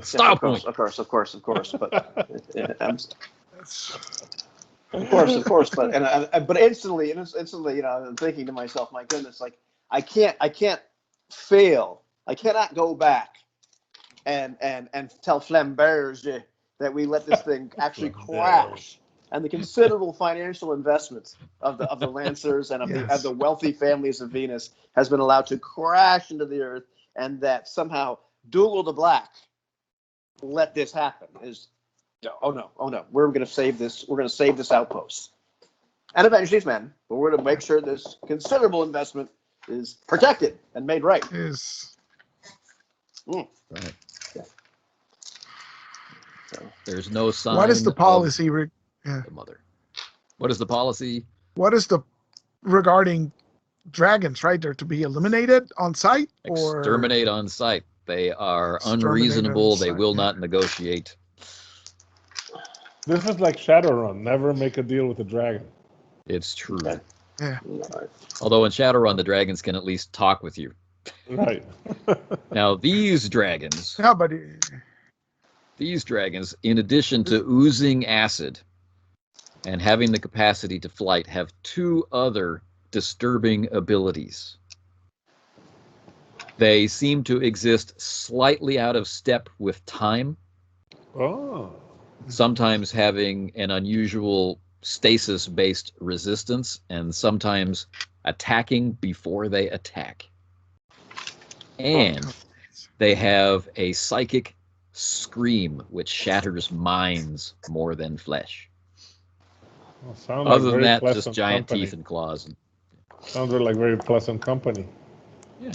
Stop! Yes, of course. But of course. But instantly, I'm thinking to myself, my goodness, like I can't fail. I cannot go back and tell Flamberge that we let this thing actually crash, and the considerable financial investment of the Lancers and of the wealthy families of Venus has been allowed to crash into the earth, and that somehow Dougal the Black let this happen. Oh no, we're going to save this. We're going to save this outpost and avenge these men, but we're going to make sure this considerable investment is protected and made right. Yes. Right. So there's no sign. What is the policy? The mother. What is the policy? What is the regarding dragons? Right, they're to be eliminated on site or exterminate on site. They are unreasonable. They will not negotiate. This is like Shadowrun. Never make a deal with a dragon. It's true. Yeah. Although in Shadowrun, the dragons can at least talk with you. Right. Now these dragons. Yeah, but These dragons, in addition to oozing acid and having the capacity to flight, have 2 other disturbing abilities. They seem to exist slightly out of step with time. Oh. Sometimes having an unusual stasis-based resistance, and sometimes attacking before they attack. And they have a psychic scream which shatters minds more than flesh. Well, other than that, just giant teeth and claws. Sounds like very pleasant company. Yeah.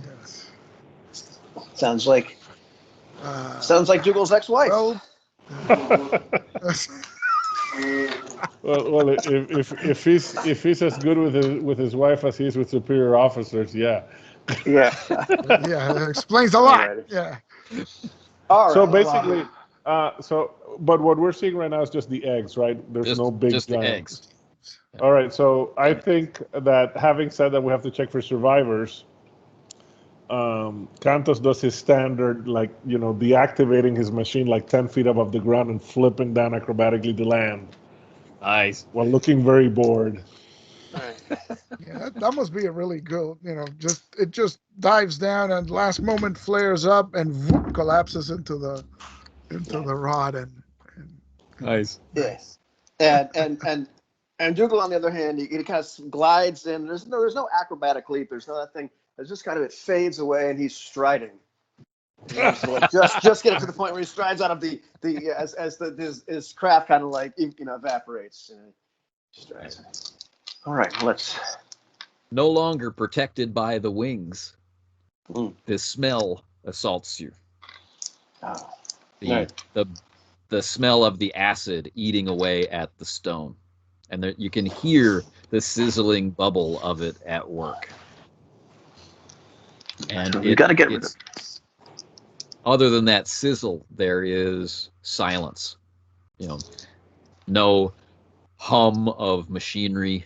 Yes. Sounds like Dougal's ex-wife. Well, if he's as good with his wife as he is with superior officers, yeah. Yeah. Yeah, that explains a lot. Right. Yeah. All right. So basically, but what we're seeing right now is just the eggs, right? There's no big just giant. the eggs. All right. So I think that having said that, we have to check for survivors. Kantos does his standard, deactivating his machine 10 feet above the ground and flipping down acrobatically to land. Nice. While looking very bored. Yeah, that must be a really good, it just dives down and last moment flares up and whoop, collapses into the rod and nice. Yes. And Dougal, on the other hand, he kind of glides in. There's no acrobatic leap. There's no that thing. It's just kind of, it fades away and he's striding. Just get it to the point where he strides out of his craft kind of evaporates. Strides. All right, let's. No longer protected by the wings. The smell assaults you. Oh. The the smell of the acid eating away at the stone. And there, you can hear the sizzling bubble of it at work. And we got to get rid of it. Other than that sizzle, there is silence. No hum of machinery,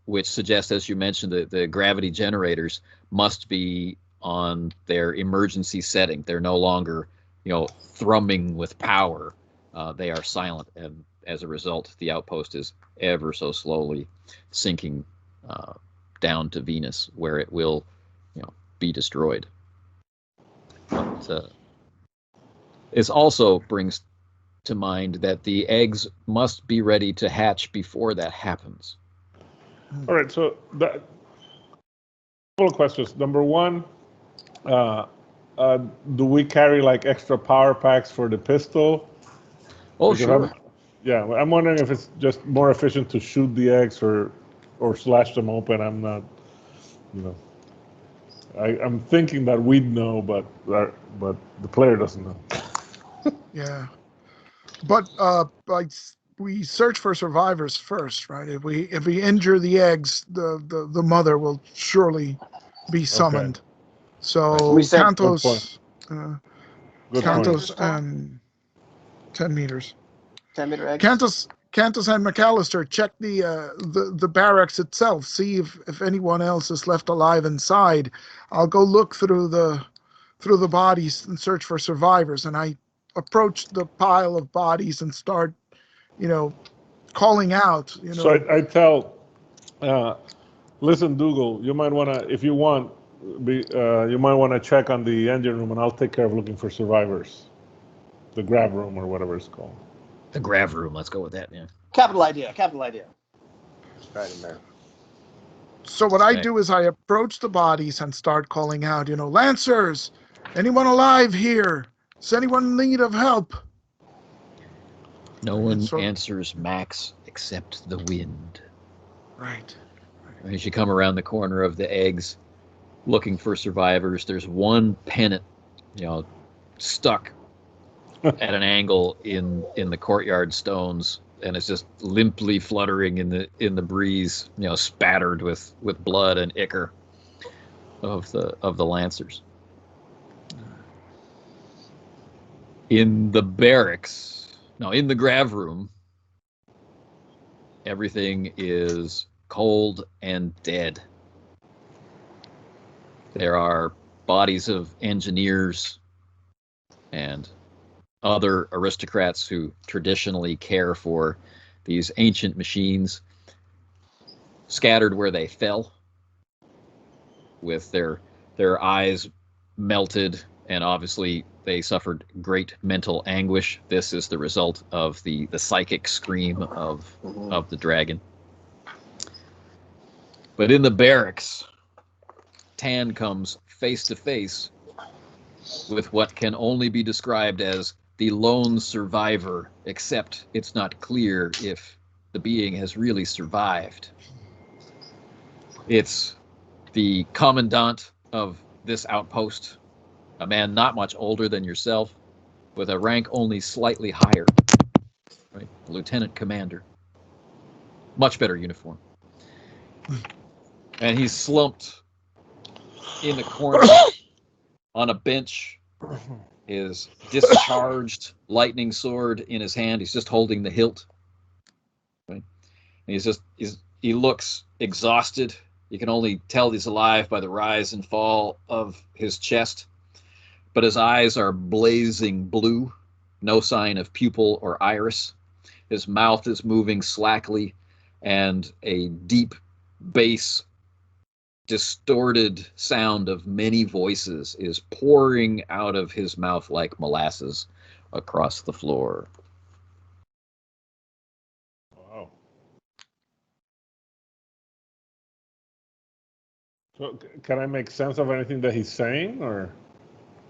which suggests, as you mentioned, that the gravity generators must be on their emergency setting. They're no longer, thrumming with power. They are silent, and as a result, the outpost is ever so slowly sinking down to Venus, where it will, be destroyed. But this also brings to mind that the eggs must be ready to hatch before that happens. All right, so a couple of questions. Number one, do we carry like extra power packs for the pistol? Oh, sure. I'm wondering if it's just more efficient to shoot the eggs or slash them open. I'm not, I'm thinking that we'd know, but the player doesn't know. Yeah, but we search for survivors first, right? If we injure the eggs, the mother will surely be summoned. Okay. So Kantos, Kantos and 10 meters. 10-meter eggs. Kantos and McAllister check the barracks itself, see if anyone else is left alive inside. I'll go look through the bodies and search for survivors, and I approach the pile of bodies and start, calling out. So I tell, listen, Dougal, you might want to, if you want, you might want to check on the engine room, and I'll take care of looking for survivors. The grab room or whatever it's called. The grav room. Let's go with that. Yeah. Capital idea. Right in there. So what I do is I approach the bodies and start calling out, Lancers, anyone alive here? Is anyone in need of help? No one answers Max except the wind. Right. As you come around the corner of the eggs, looking for survivors, there's one pennant, stuck at an angle in the courtyard stones, and it's just limply fluttering in the breeze, spattered with blood and ichor of the Lancers. In the barracks, in the grav room, everything is cold and dead. There are bodies of engineers and other aristocrats who traditionally care for these ancient machines, scattered where they fell, with their eyes melted, and obviously they suffered great mental anguish. This is the result of the psychic scream of the dragon. But in the barracks, Tan comes face to face with what can only be described as the lone survivor, except it's not clear if the being has really survived. It's the commandant of this outpost, a man not much older than yourself, with a rank only slightly higher, right? Lieutenant commander. Much better uniform. And he's slumped in the corner on a bench, his discharged lightning sword in his hand. He's just holding the hilt. Right? And he looks exhausted. You can only tell he's alive by the rise and fall of his chest. But his eyes are blazing blue, no sign of pupil or iris. His mouth is moving slackly, and a deep bass distorted sound of many voices is pouring out of his mouth like molasses across the floor. Wow. So can I make sense of anything that he's saying, or?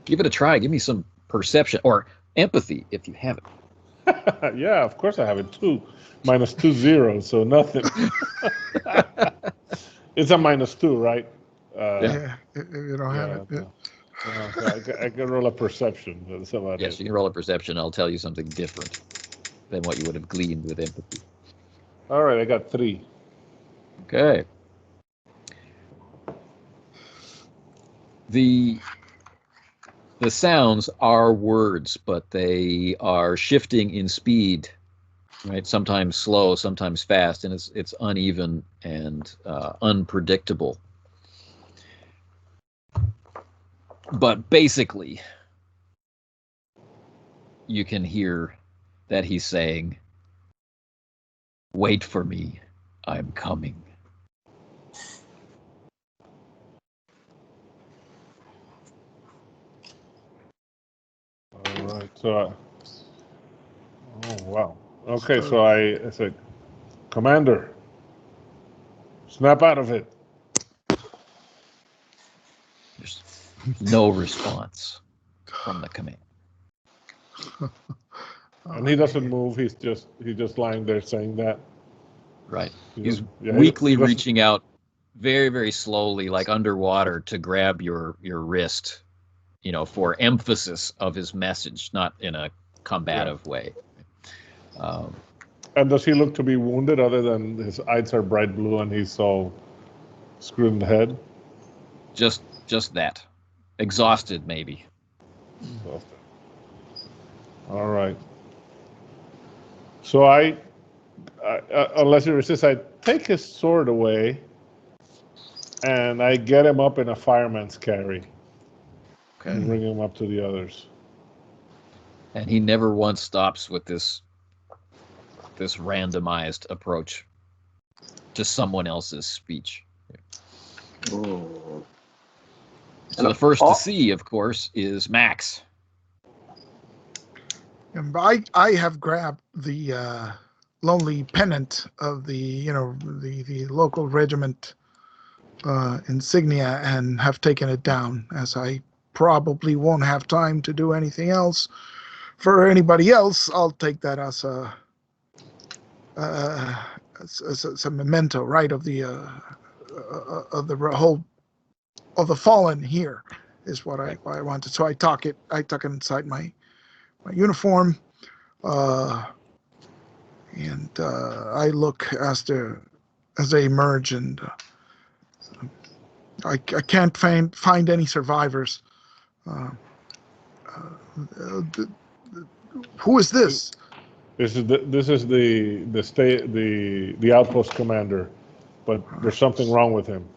Give it a try. Give me some perception or empathy if you have it. Yeah, of course I have it. 2 minus 2 0, so nothing. It's a -2, right? Yeah, you don't have it. So I can roll a perception. That's about yes, it. you can roll a perception. I'll tell you something different. than what you would have gleaned with empathy. All right, I got 3. Okay. The sounds are words, but they are shifting in speed, right? Sometimes slow, sometimes fast, and it's uneven and unpredictable. But basically, you can hear that he's saying, "Wait for me, I'm coming." All right. So, oh wow. Okay, so I said, Commander, snap out of it. There's no response from the command. And he doesn't move. He's just lying there saying that. Right. He He's doesn't- yeah, weakly he doesn't- reaching out very, very slowly, like underwater, to grab your wrist, for emphasis of his message, not in a combative way. And does he look to be wounded other than his eyes are bright blue and he's all screwed in the head? Just that. Exhausted, maybe. Exhausted. All right. So I unless he resists, I take his sword away and I get him up in a fireman's carry. Okay. And bring him up to the others. And he never once stops with this randomized approach to someone else's speech. Oh. So the first to see, of course, is Max. And I have grabbed the lonely pennant of the the local regiment insignia and have taken it down, as I probably won't have time to do anything else. For anybody else, I'll take that as a memento, right, of the whole of the fallen here, is what I wanted. So I tuck it inside my uniform, and I look as they emerge, and I can't find any survivors. Who is this? This is the outpost commander, but there's something wrong with him.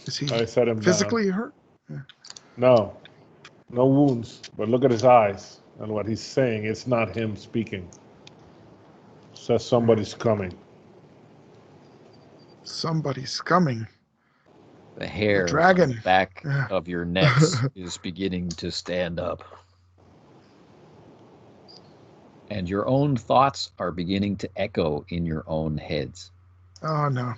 Is he I set him physically hurt? No wounds, but look at his eyes and what he's saying. It's not him speaking. Says somebody's coming. Somebody's coming. The hair dragon. on the back of your necks is beginning to stand up. And your own thoughts are beginning to echo in your own heads. Oh, no.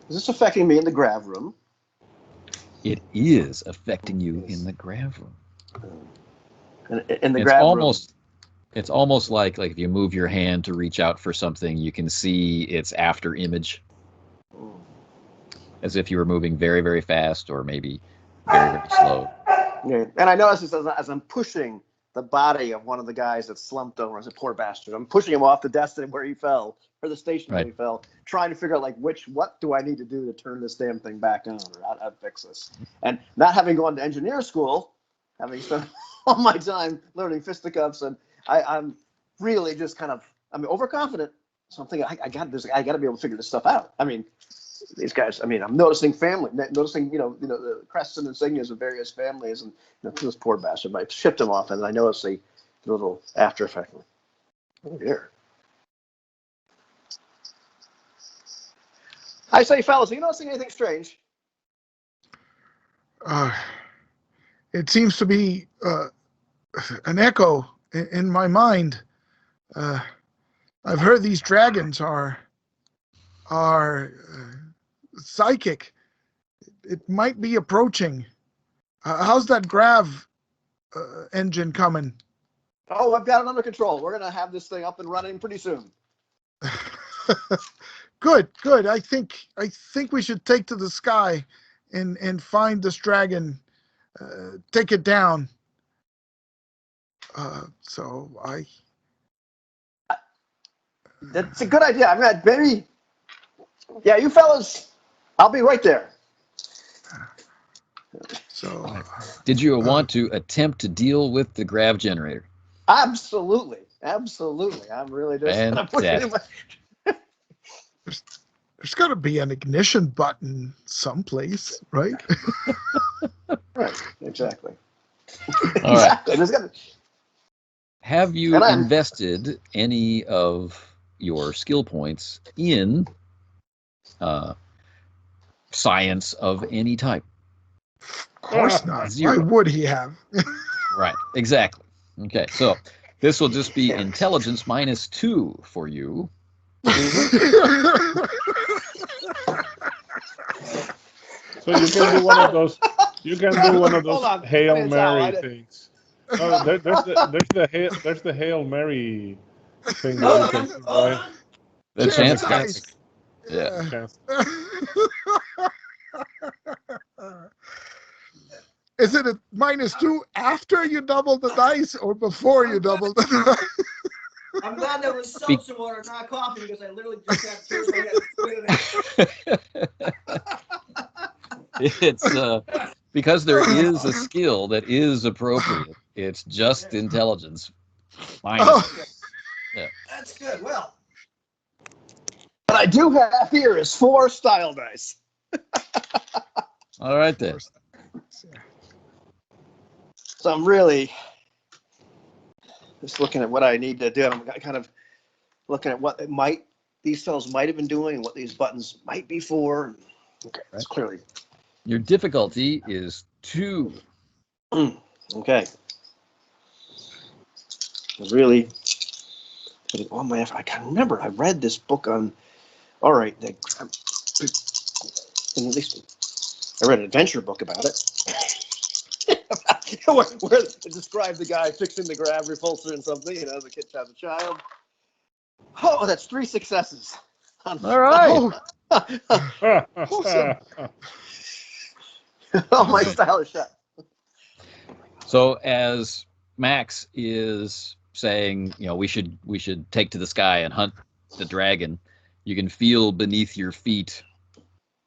Is this affecting me in the grav room? It is affecting you in the grav room. In the grav room. It's almost like if you move your hand to reach out for something, you can see its after image. As if you were moving very, very fast or maybe very, very slow. Yeah. And I notice this as I'm pushing the body of one of the guys that slumped over as a poor bastard. I'm pushing him off the desk where he fell, or the station where he fell, trying to figure out what do I need to do to turn this damn thing back on, or how to fix this. And not having gone to engineer school, having spent all my time learning fisticuffs, and I'm really just I'm overconfident. So I'm thinking I got to be able to figure this stuff out. I mean, these guys. I mean, I'm noticing the crests and insignias of various families, and this poor bastard. I shipped him off, and I noticed the little after effect. Oh dear. I say, fellas, are you noticing anything strange? It seems to be an echo in my mind. I've heard these dragons are psychic. It might be approaching. How's that grav engine coming? Oh, I've got it under control. We're gonna have this thing up and running pretty soon. Good. I think we should take to the sky and find this dragon take it down. So I. That's a good idea. I'm gonna maybe. Yeah, you fellas, I'll be right there. So. Did you want to attempt to deal with the grav generator? Absolutely. I'm really just kind of pushing Fantastic. There's got to be an ignition button someplace, right? Right. Exactly. All right. Exactly. There's got to. Have you And I'm- invested any of your skill points in science of any type? Of course not. Zero. Why would he have? Right, exactly. Okay, so this will just be intelligence -2 for you. So you can do one of those. You can do one of those Hold on. Hail Wait, it's out. Mary things. Oh, there's the Hail Mary thing that you can do, right? The chance dice. Yeah. Chance. Is it a -2 after you double the dice or before you double the dice? I'm glad there was seltzer water, not coffee, because I literally just got tears in my head. It's because there is a skill that is appropriate. It's just intelligence. Oh. Yeah. That's good. Well, What I do have here is 4 style dice. All right then. So I'm really just looking at what I need to do. I'm kind of looking at what these fellows might have been doing and what these buttons might be for. Okay, that's clearly. Your difficulty is 2. Okay. Really, all my effort. I can't remember. I read this book on. All right, at least I read an adventure book about it. where it described the guy fixing the grab repulsor and something, the kid has a child. Oh, that's 3 successes. All right. Awesome. Oh, my style is shut. So as Max is saying, we should take to the sky and hunt the dragon, you can feel beneath your feet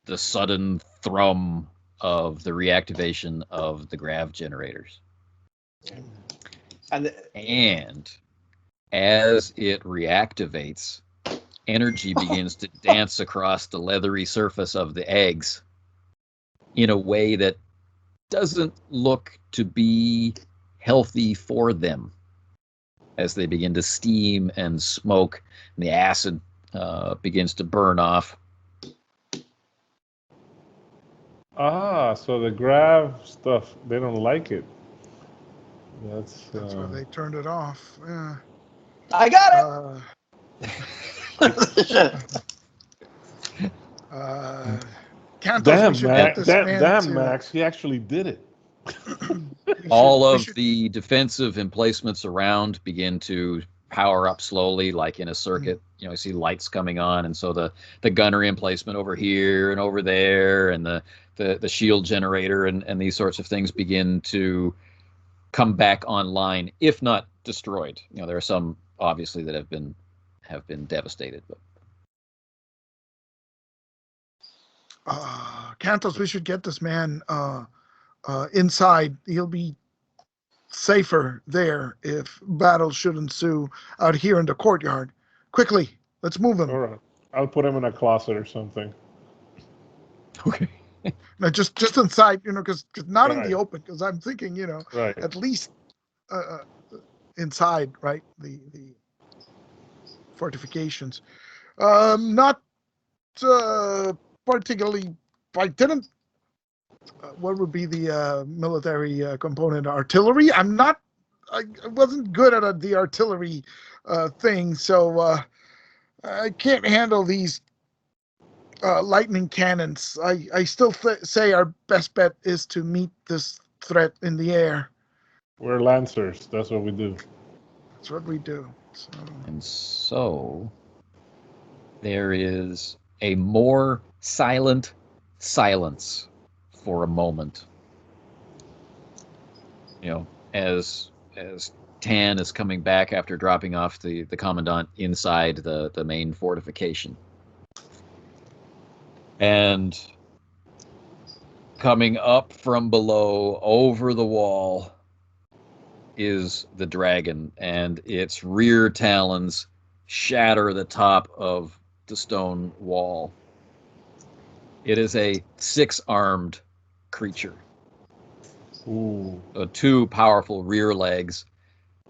the sudden thrum of the reactivation of the grav generators. And as it reactivates, energy begins to dance across the leathery surface of the eggs in a way that doesn't look to be healthy for them as they begin to steam and smoke and the acid begins to burn off. So the grav stuff, they don't like it. That's why they turned it off. Yeah. I got it. Kantos, we should get this man damn, Max, he actually did it. All of the defensive emplacements around begin to power up slowly, like in a circuit. I see lights coming on, and so the gunnery emplacement over here and over there, and the shield generator and these sorts of things begin to come back online, if not destroyed. There are some obviously that have been devastated, but. Kantos, we should get this man inside. He'll be safer there if battle should ensue out here in the courtyard. Quickly, let's move him. All right. I'll put him in a closet or something. Okay. No, just inside, because not in Right. the open, because I'm thinking, Right. at least inside, right, the fortifications. Not particularly, I didn't, what would be the military component? Artillery? I wasn't good at the artillery thing, so I can't handle these lightning cannons. I still say our best bet is to meet this threat in the air. We're lancers. That's what we do. That's what we do. And so there is a more silent silence for a moment as Tan is coming back after dropping off the commandant inside the main fortification. And coming up from below over the wall is the dragon, and its rear talons shatter the top of the stone wall. It is a 6-armed creature. Ooh. 2 powerful rear legs,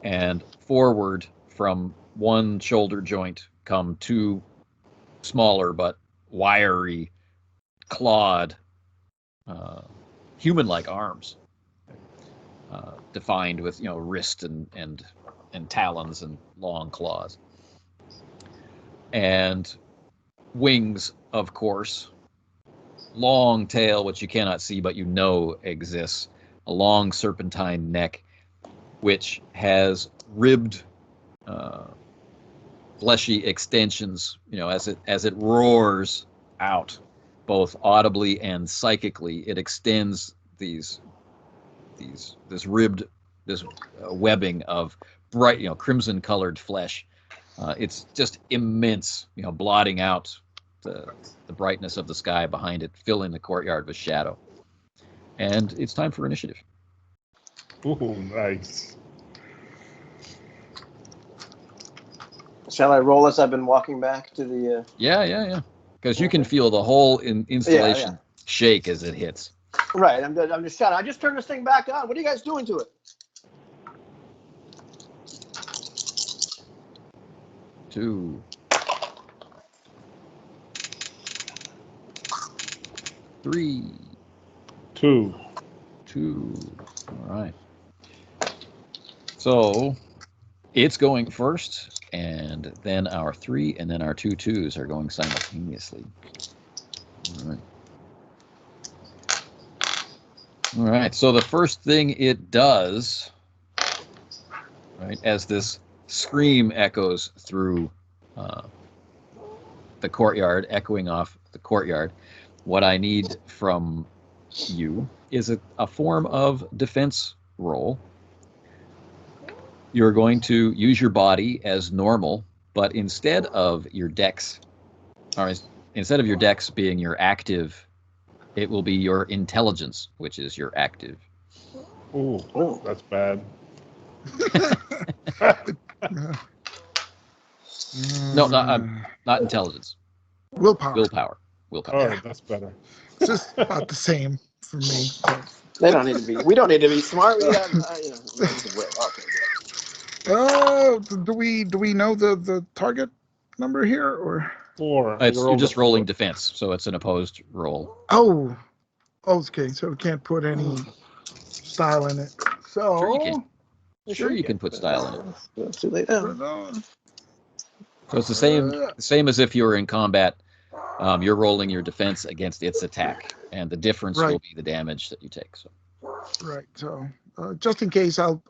and forward from one shoulder joint come 2 smaller but wiry, clawed, human-like arms, defined with wrist and talons and long claws, and wings, of course. Long tail, which you cannot see but exists. A long serpentine neck, which has ribbed, fleshy extensions. As it roars out, both audibly and psychically, it extends this webbing of bright, crimson-colored flesh. It's just immense, blotting out the brightness of the sky behind it, filling the courtyard with shadow. And it's time for initiative. Ooh, nice. Shall I roll as I've been walking back to the? Yeah. Because you can feel the whole installation shake as it hits. Right. I'm just shouting. I just turned this thing back on. What are you guys doing to it? 2, 3, 2. 2. All right. So it's going first, and then our 3 and then our 2 2s are going simultaneously. All right. So the first thing it does, right, as this scream echoes through the courtyard, echoing off the courtyard, what I need from you is a form of defense roll. You're going to use your body as normal, but instead of your dex being your active, it will be your intelligence, which is your active. Ooh, that's bad. No, not intelligence. Willpower. Oh, that's better. It's just about the same for me. They don't need to be. We don't need to be smart. We have, Okay. Oh, do we know the target number here or? 4. You're just rolling defense, so it's an opposed roll. Oh, okay. So we can't put any style in it. So Sure you can. Sure you can put style in it. It's too late now. So it's the same as if you were in combat. You're rolling your defense against its attack, and the difference will be the damage that you take. So. Right. So just in case, I'll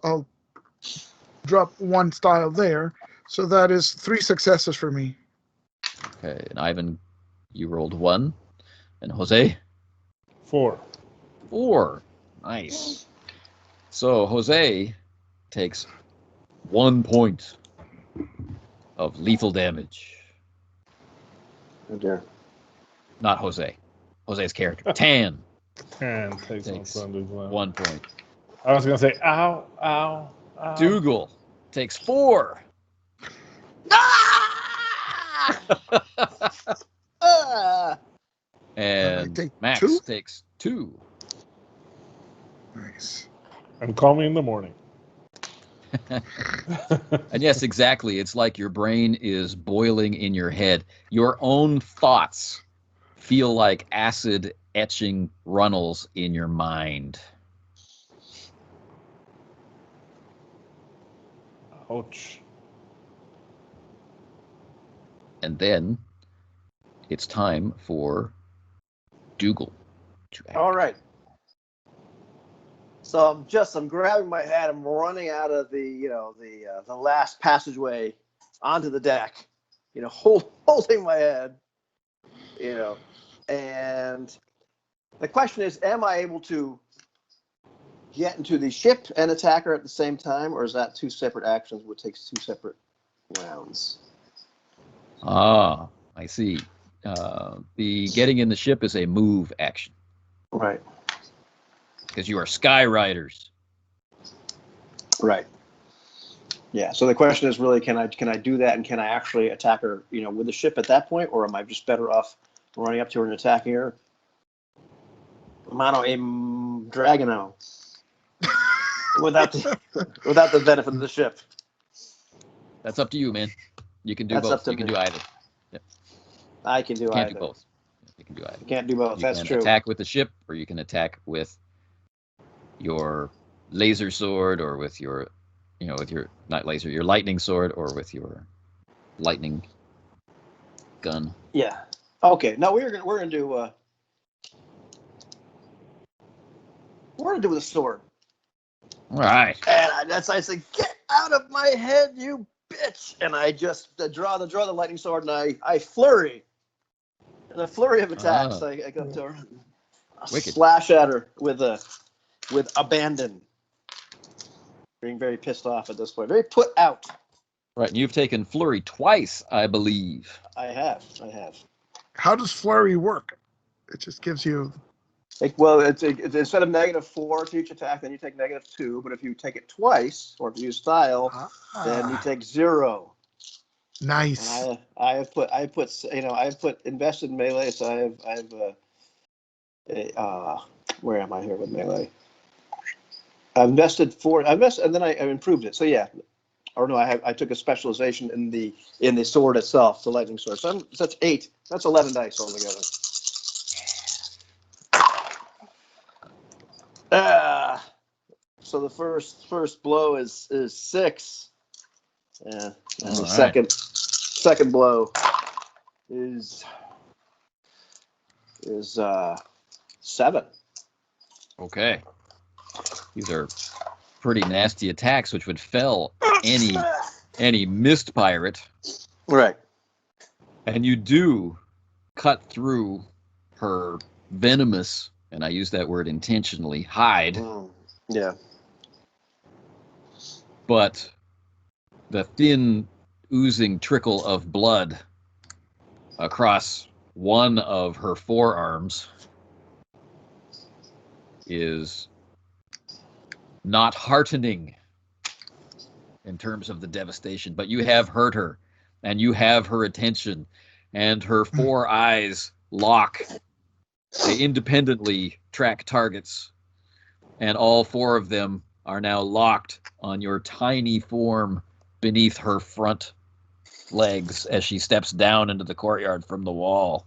drop 1 style there. So that is 3 successes for me. Okay, and Ivan, you rolled 1, and Jose? 4. 4. Nice. So Jose takes 1 point of lethal damage. Oh dear. Not Jose. Jose's character. Tan. And takes 1 point. I was going to say, ow, ow, ow. Dougal takes 4. And Max 2? takes 2. Nice. And call me in the morning. And yes, exactly. It's like your brain is boiling in your head. Your own thoughts feel like acid etching runnels in your mind. Ouch. And then it's time for Dougal to act. All right. So I'm grabbing my hat. I'm running out of the last passageway onto the deck. Holding my head. And the question is, am I able to get into the ship and attack her at the same time, or is that two separate actions, which takes two separate rounds? Ah, I see. The getting in the ship is a move action. Right. Because you are sky riders. Right. Yeah. So the question is really, can I do that, and can I actually attack her, with the ship at that point, or am I just better off running up to her and attacking her? Mano a Dragono. without the benefit of the ship. That's up to you, man. You can do That's both. up to You can me. do either. I can do You can't either. do both. You can do either. You can't do both. You That's can true. attack with the ship, or you can attack with your laser sword, or with your, with your not laser, your lightning sword, or with your lightning gun. Yeah. Okay. Now we're gonna do with a sword. All right. And I say, get out of my head, you bitch! And I just draw the lightning sword, and I flurry. In a flurry of attacks, I go to her, Wicked. slash at her with abandon. Being very pissed off at this point, very put out. Right, and you've taken flurry twice, I believe. I have. How does flurry work? It just gives you. It's instead of -4 to each attack, then you take -2. But if you take it twice, or if you use style, then you take 0. Nice. And I have put invested in melee, so where am I here with melee? I've invested, and then I improved it. So yeah, or no, I took a specialization in the sword itself, the lightning sword. So that's 8. That's 11 dice altogether. So the first blow is 6. Yeah, and the second blow is 7. Okay. These are pretty nasty attacks, which would fell any mist pirate. Right. And you do cut through her venomous, and I use that word intentionally, hide. Yeah. But the thin, oozing trickle of blood across one of her forearms is not heartening in terms of the devastation, but you have hurt her, and you have her attention, and her 4 eyes lock. They independently track targets, and all 4 of them are now locked on your tiny form beneath her front legs as she steps down into the courtyard from the wall.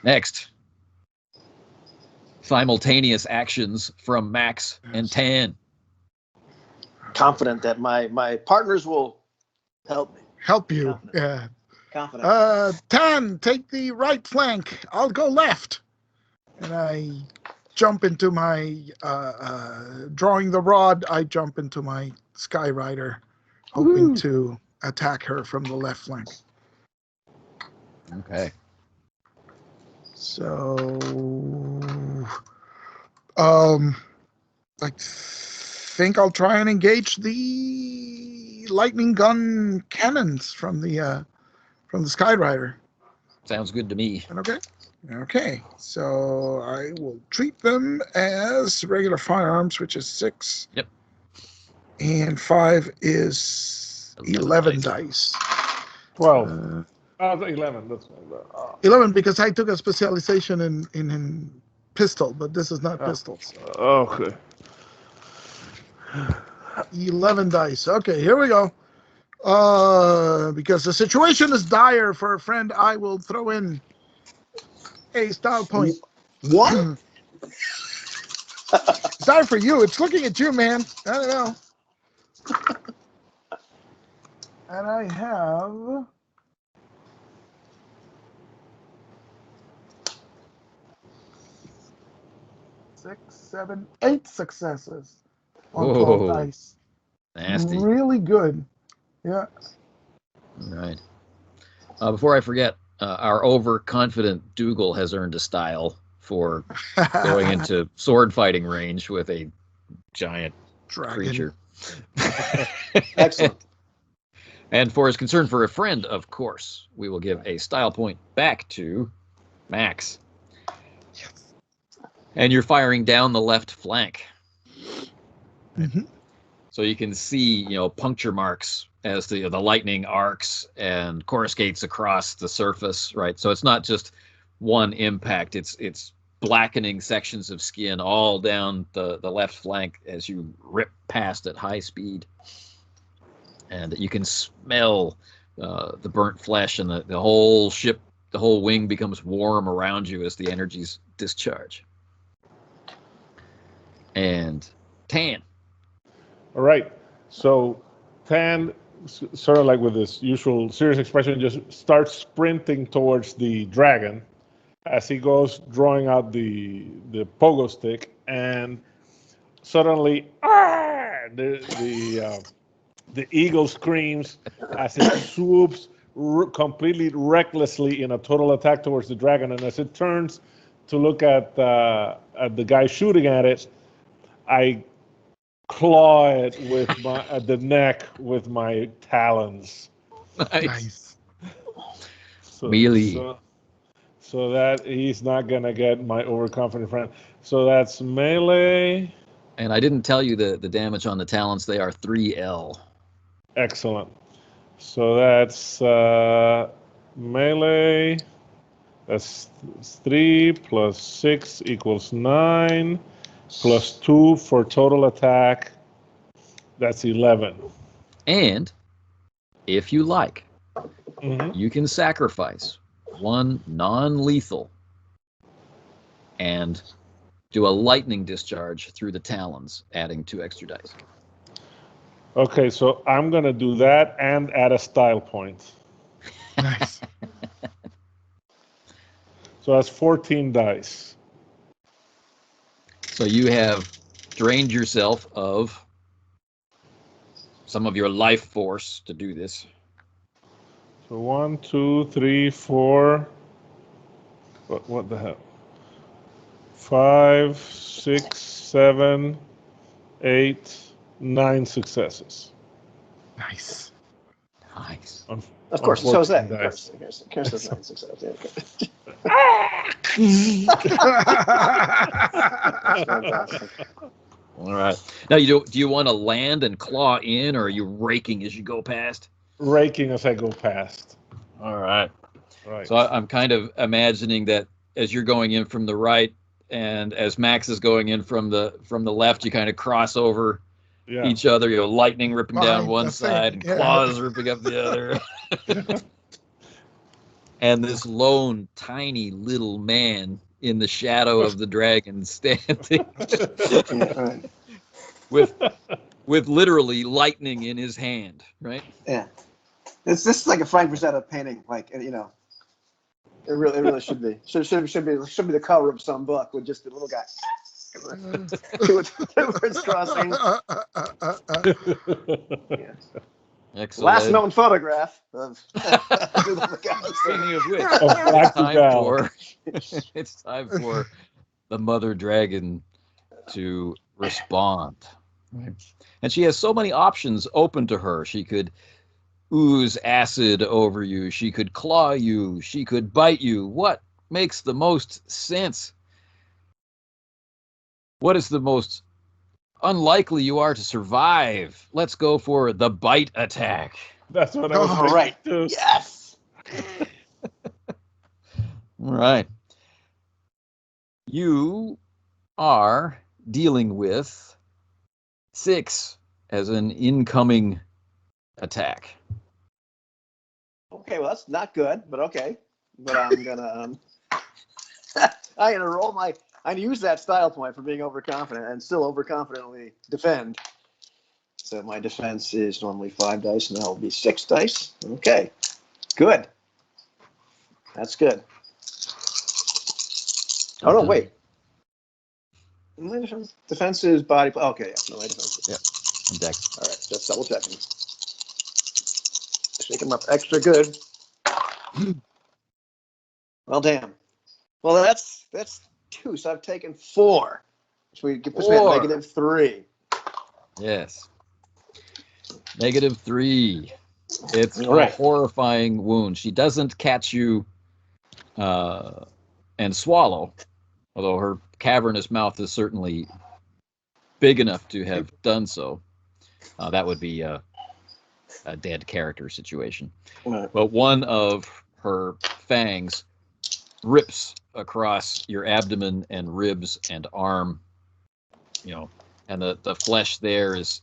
Next, simultaneous actions from Max and Tan. Confident that my partners will help me. Help you. Confident. Yeah. Confident. Tan, take the right flank. I'll go left. And I jump into my, drawing the rod, I jump into my Sky Rider, hoping to attack her from the left flank. Okay. So, I think I'll try and engage the lightning gun cannons from the Sky Rider. Sounds good to me. Okay. So I will treat them as regular firearms, which is 6. Yep. And 5 is 11 dice. 12. 11. That's 11 because I took a specialization in pistol, but this is not pistols. Okay. 11 dice. Okay, here we go. Because the situation is dire for a friend, I will throw in a style point. What? It's dire for you. It's looking at you, man. I don't know. And I have 6, 7, 8 successes on 12 dice. Nasty. Really good. Yeah. All right. Before I forget, our overconfident Dougal has earned a style for going into sword fighting range with a giant creature. Excellent. And for his concern for a friend, of course, we will give a style point back to Max. Yes. And you're firing down the left flank. Mm-hmm. So you can see, puncture marks as the lightning arcs and coruscates across the surface, right? So it's not just one impact. It's blackening sections of skin all down the left flank as you rip past at high speed. And you can smell the burnt flesh, and the whole ship, the whole wing becomes warm around you as the energies discharge. And Tan. All right. So Tan, sort of like with this usual serious expression, just starts sprinting towards the dragon as he goes drawing out the pogo stick, and suddenly, the eagle screams as it swoops completely recklessly in a total attack towards the dragon. And as it turns to look at the guy shooting at it, I claw it with at the neck with my talons. Nice. Melee. So that he's not gonna get my overconfident friend. So that's melee. And I didn't tell you the damage on the talents. They are 3L. Excellent. So that's melee. That's 3 plus 6 equals 9, plus 2 for total attack. That's 11. And if you like, Mm-hmm. you can sacrifice one non-lethal and do a lightning discharge through the talons, adding 2 extra dice. Okay, so I'm gonna do that and add a style point. Nice. So that's 14 dice. So you have drained yourself of some of your life force to do this. So 1, 2, 3, 4. What the hell? 5, 6, 7, 8, 9 successes. Nice. Nice. Of course, so is that. Of 14 course, dice. of course, that's 9 success. Yeah, okay. That's fantastic. All right. Now, do you want to land and claw in, or are you raking as you go past? Raking as I go past. All right. Right. So I'm kind of imagining that as you're going in from the right, and as Max is going in from the left, you kind of cross over each other. Lightning ripping down one side and claws ripping up the other. And this lone, tiny little man in the shadow of the dragon standing with literally lightning in his hand, right? Yeah, this is like a Frank Frazetta painting, like, It really should be. Should be the cover of some book with just the little guy. With words crossing. Yeah. Excellent. Last known photograph of. Speaking of which, it's time for the mother dragon to respond. Right. And she has so many options open to her. She could ooze acid over you. She could claw you. She could bite you. What makes the most sense? What is the most unlikely you are to survive? Let's go for the bite attack. That's what I was All right. too. Yes. All right. You are dealing with 6 as an incoming attack. Okay, well that's not good, but okay. But I'm gonna roll my. I use that style point for being overconfident and still overconfidently defend. So my defense is normally 5 dice, and that will be 6 dice. Okay, good. That's good. Oh no, wait. My defense is body. Okay, yeah, no, my defense. Yeah, and dex. All right, just double checking. Shake them up extra good. Well, damn. Well, that's 2, so I've taken 4. So we puts me at -3. Yes. -3. It's All right. a horrifying wound. She doesn't catch you and swallow, although her cavernous mouth is certainly big enough to have done so. That would be a dead character situation. Right. But one of her fangs rips across your abdomen and ribs and arm, and the flesh there is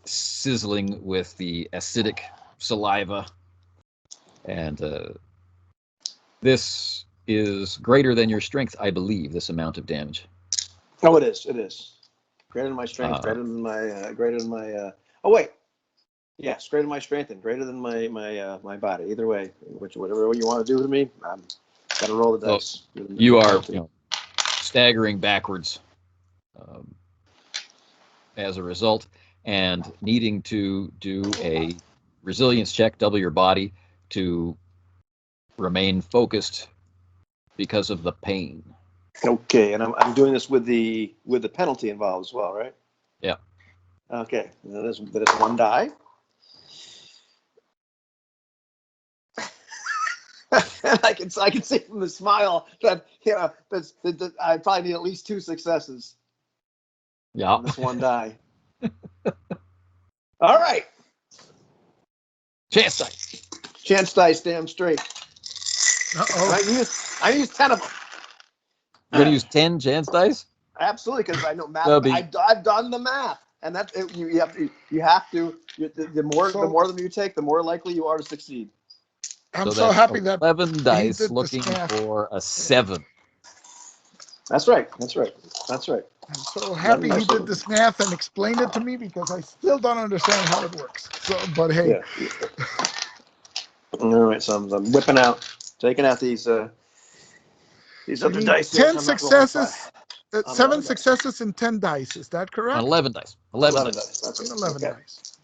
sizzling with the acidic saliva. And this is greater than your strength, I believe, this amount of damage. Oh, it is. It is greater than my strength. Greater than my. Oh wait. Yes, greater than my strength and greater than my body. Either way, whatever you want to do with me, I'm gotta roll the dice. You are staggering backwards as a result, and needing to do a resilience check, double your body, to remain focused because of the pain. Okay, and I'm doing this with the penalty involved as well, right? Yeah. Okay, that is 1 die. And I can see from the smile that that I probably need at least 2 successes. Yeah. On this 1 die. All right. Chance dice. Chance dice, damn straight. Uh-oh. I used 10 of them. You're gonna use 10 chance dice? Absolutely, because I know math. That'll I've done the math, and that's you have to. The more of them you take, the more likely you are to succeed. I'm so that's happy that 11 he dice did looking this math. for a 7. That's right. I'm so happy he did this math and explained it to me, because I still don't understand how it works. So, but hey. Yeah. All right, so I'm whipping out, taking out these other dice. 10 successes, 7 dice. successes and 10 dice. Is that correct? On 11 dice. 11 dice. That's On it. 11 Okay. dice.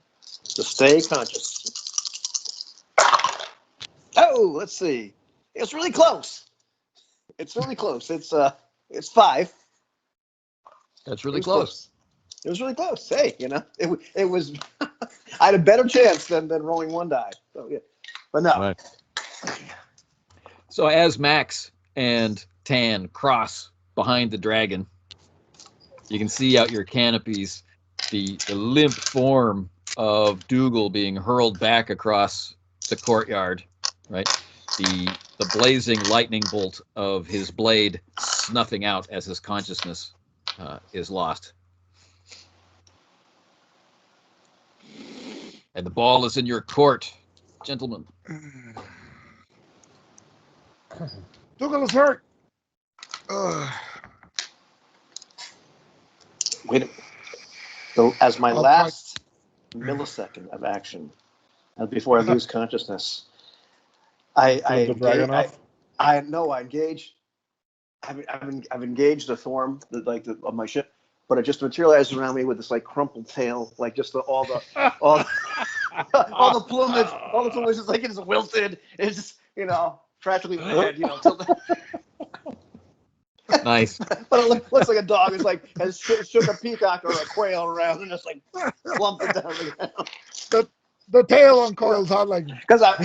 To stay conscious. Oh, let's see. It's really close. It's 5. That's really close. It was really close. Hey, it was. I had a better chance than rolling 1 die. So yeah, but no. Right. So as Max and Tan cross behind the dragon, you can see out your canopies the limp form of Dougal being hurled back across the courtyard, right? The blazing lightning bolt of his blade snuffing out as his consciousness is lost. And the ball is in your court, gentlemen. Dougal is hurt. Wait. So as my I'll last millisecond of action, before I lose consciousness, I engage. I've engaged the form of my ship, but it just materialized around me with this crumpled tail, just all the plumage is it's wilted. It's just tragically dead. Nice. But it looks like a dog is has shook a peacock or a quail around and just plumped it down the ground. The tail uncoils out because I'm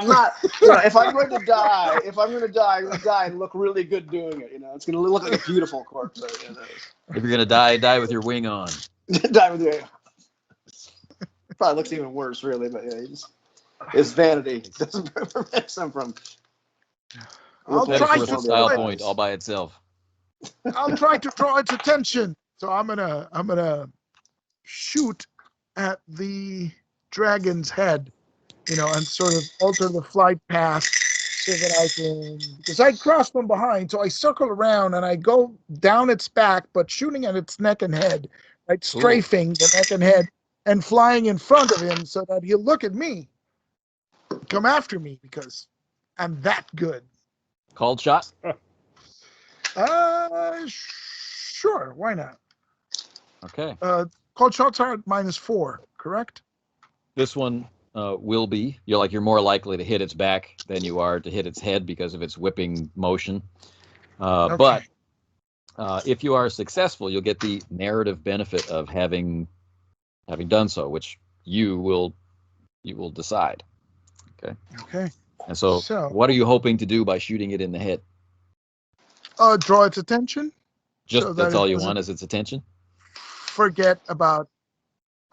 not. If I'm going to die, I'm going to die and look really good doing it. It's going to look like a beautiful corpse. If you're gonna die with your wing on. Die with your. Probably looks even worse, really. But it's vanity. Doesn't prevent him from. I'll try to style point all by itself. I'll try to draw its attention. So I'm gonna shoot at the dragon's head, and sort of alter the flight path so that I can, because I cross from behind, so I circle around and I go down its back, but shooting at its neck and head, right, strafing the neck and head, and flying in front of him so that he'll look at me, come after me, because I'm that good. Called shot? Sure, why not? Okay. Called shots are at -4, correct? This one will be. You're more likely to hit its back than you are to hit its head because of its whipping motion. Okay. But If you are successful, you'll get the narrative benefit of having done so, which you will decide. Okay. Okay. And so, what are you hoping to do by shooting it in the head? Draw its attention. Just so that's that all it you doesn't want is its attention? Forget about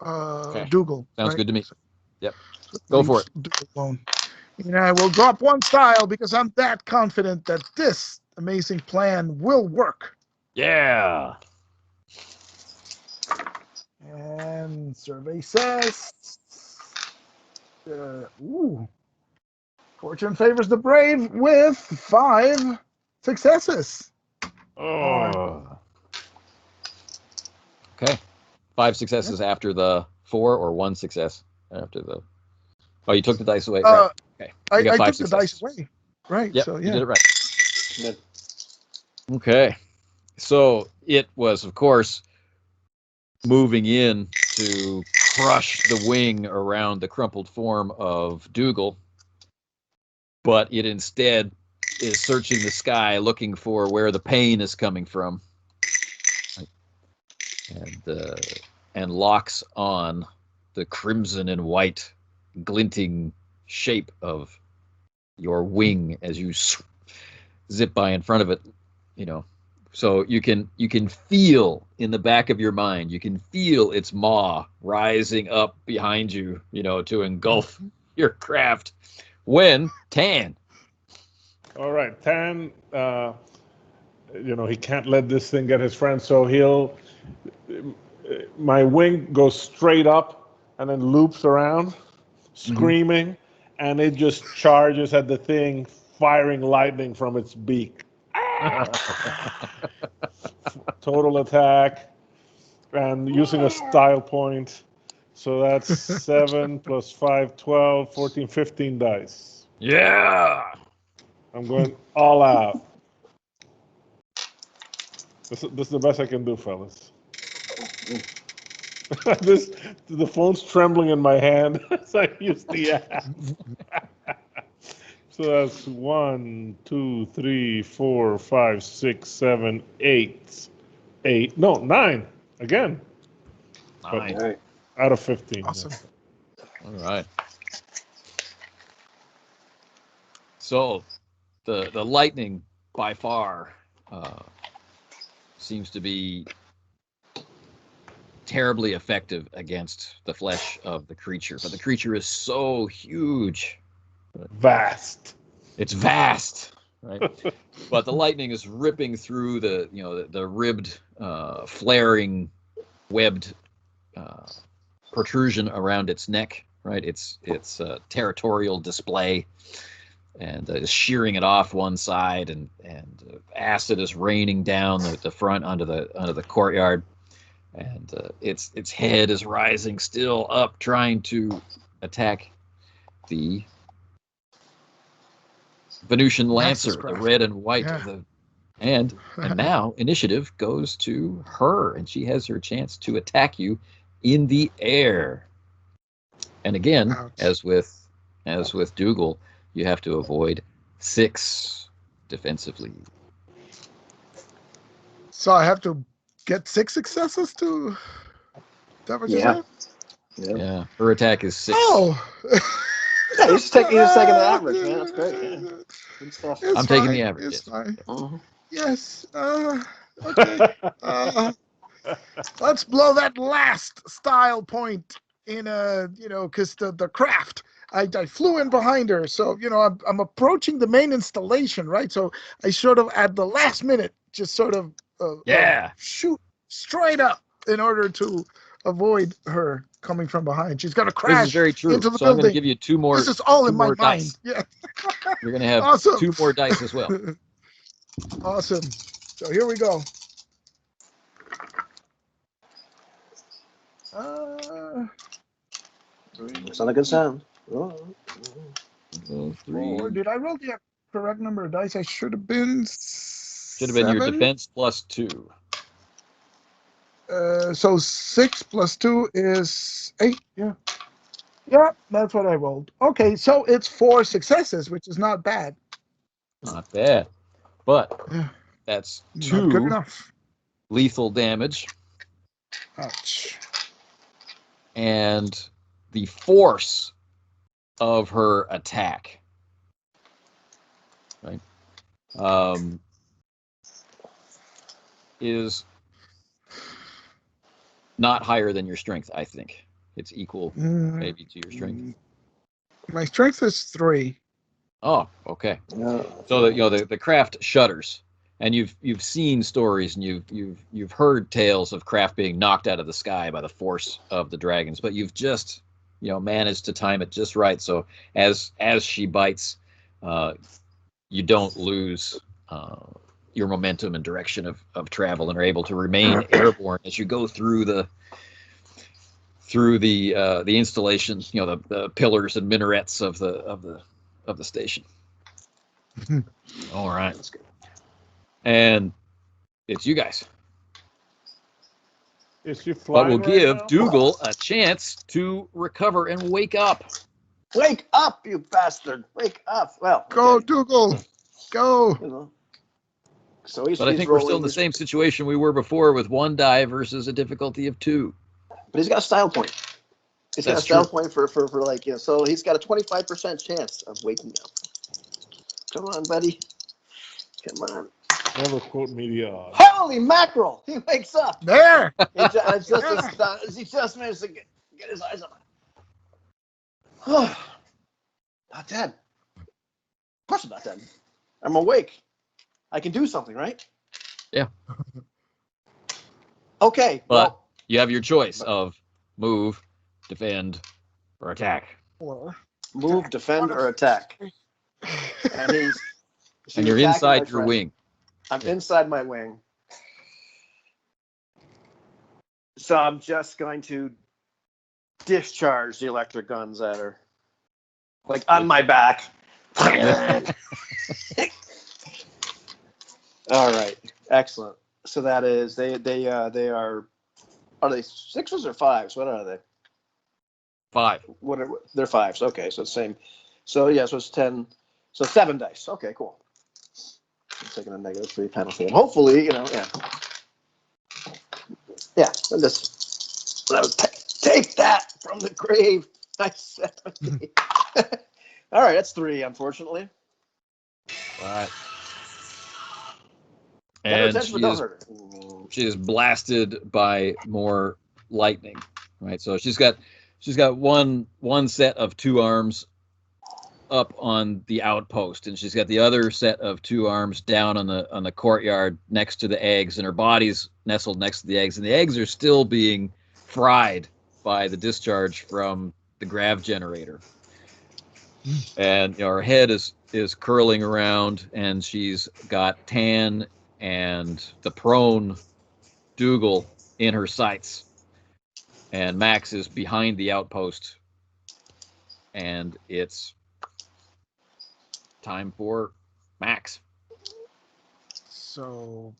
Okay. Dougal. Sounds right? good to me. Yep. So Go for it. Dougal alone. And I will drop one style because I'm that confident that this amazing plan will work. Yeah. And survey says, fortune favors the brave with 5 successes. Oh. Okay. 5 successes after the 4, or 1 success after the. Oh, you took the dice away. Right. Okay. You got I 5 took successes. the dice away. Right. Yep, So you yeah. did it right. Good. Okay. So it was, of course, moving in to crush the wing around the crumpled form of Dougal, but it instead is searching the sky looking for where the pain is coming from, and locks on the crimson and white glinting shape of your wing as you zip by in front of it, so you can feel in the back of your mind, you can feel its maw rising up behind you, to engulf your craft when Tan. All right, Tan, he can't let this thing get his friend, so my wing goes straight up and then loops around, screaming, and it just charges at the thing, firing lightning from its beak. Total attack, and using a style point. So that's 7 plus 5, 12, 14, 15 dice. Yeah. I'm going all out. This is the best I can do, fellas. The phone's trembling in my hand as I use the app. So that's 1, 2, 3, 4, 5, 6, 7, 8. 8. No, 9. Again. 9. All right. Out of 15. Awesome. All right. So the lightning by far seems to be terribly effective against the flesh of the creature, but the creature is so huge. Vast. It's vast, right? But the lightning is ripping through the ribbed, flaring, webbed protrusion around its neck, right? Its territorial display, and is shearing it off one side, and acid is raining down the front onto the courtyard, and its head is rising still up, trying to attack the Venusian Lancer, the red and white. Yeah. And now initiative goes to her, and she has her chance to attack you in the air. And again, Ouch. as with Dougal, you have to avoid 6 defensively. So I have to get 6 successes to. Is that what you Yeah. said? Yeah, her attack is 6. Oh. Yeah, you're just taking the average, man. That's great. Yeah. Good stuff. It's I'm fine. taking the average. It's Yes. fine. Mhm. Yes. Okay. Let's blow that last style point in because the craft. I flew in behind her, so I'm approaching the main installation, right? So I sort of at the last minute just sort of shoot straight up in order to avoid her coming from behind. She's gonna crash This is very true. into the So I'm going to building. give you 2 more. This is all in my more mind. dice. Yeah. You're going to have Awesome. 2 more dice as well. Awesome. So here we go. It's not a good sound. Oh. 3. Or did I roll the correct number of dice? I should have been. Should have been your defense plus 2. So 6 plus 2 is 8. Yeah. Yeah, that's what I rolled. Okay, so it's 4 successes, which is not bad. Not bad. But Yeah. that's Not good 2 enough. lethal damage, Ouch. and the force of her attack, right, is not higher than your strength. I think it's equal, maybe, to your strength. My strength is 3. Oh, okay. So the craft shudders, and you've seen stories and you've heard tales of craft being knocked out of the sky by the force of the dragons, but you've just managed to time it just right. So as she bites, you don't lose your momentum and direction of travel, and are able to remain airborne as you go through the installation, the pillars and minarets of the station. All right, that's good. And it's you guys. Is she But flying we'll right give now? Dougal a chance to recover and wake up. Wake up, you bastard! Wake up! Well, Go, okay. Dougal. Go. You know. So he's But I he's think we're still in rolling. the same situation we were before, with 1 die versus a difficulty of 2. But he's got a style point. He's got a That's style true. point for like, so he's got a 25% chance of waking up. Come on, buddy. Come on. Never quote media odds. Holy mackerel! He wakes up. There. He just managed to get his eyes on it. Not dead. Of course I'm not dead. I'm awake. I can do something, right? Yeah. Okay. But you have your choice of move, defend, or attack. Or move, defend, or attack. And And she's you're attacking inside my your friend. wing. I'm inside my wing. So I'm just going to discharge the electric guns at her. Like on my back. All right. Excellent. So that is they are they 6s or 5s? What are they? 5. What are they're 5s? Okay, so it's same. So yeah, so it's 10. So 7 dice. Okay, cool. I'm taking a -3 penalty, and hopefully, yeah. Yeah, and this. Take that from the grave. Nice 70. All right, that's 3, unfortunately. Right. Get her And attention, but don't hurt her. she is blasted by more lightning. Right. So she's got one set of 2 arms up on the outpost, and she's got the other set of 2 arms down on the courtyard next to the eggs, and her body's nestled next to the eggs, and the eggs are still being fried by the discharge from the grav generator. And her head is curling around, and she's got Tan and the prone Dougal in her sights, and Max is behind the outpost, and it's time for Max. so,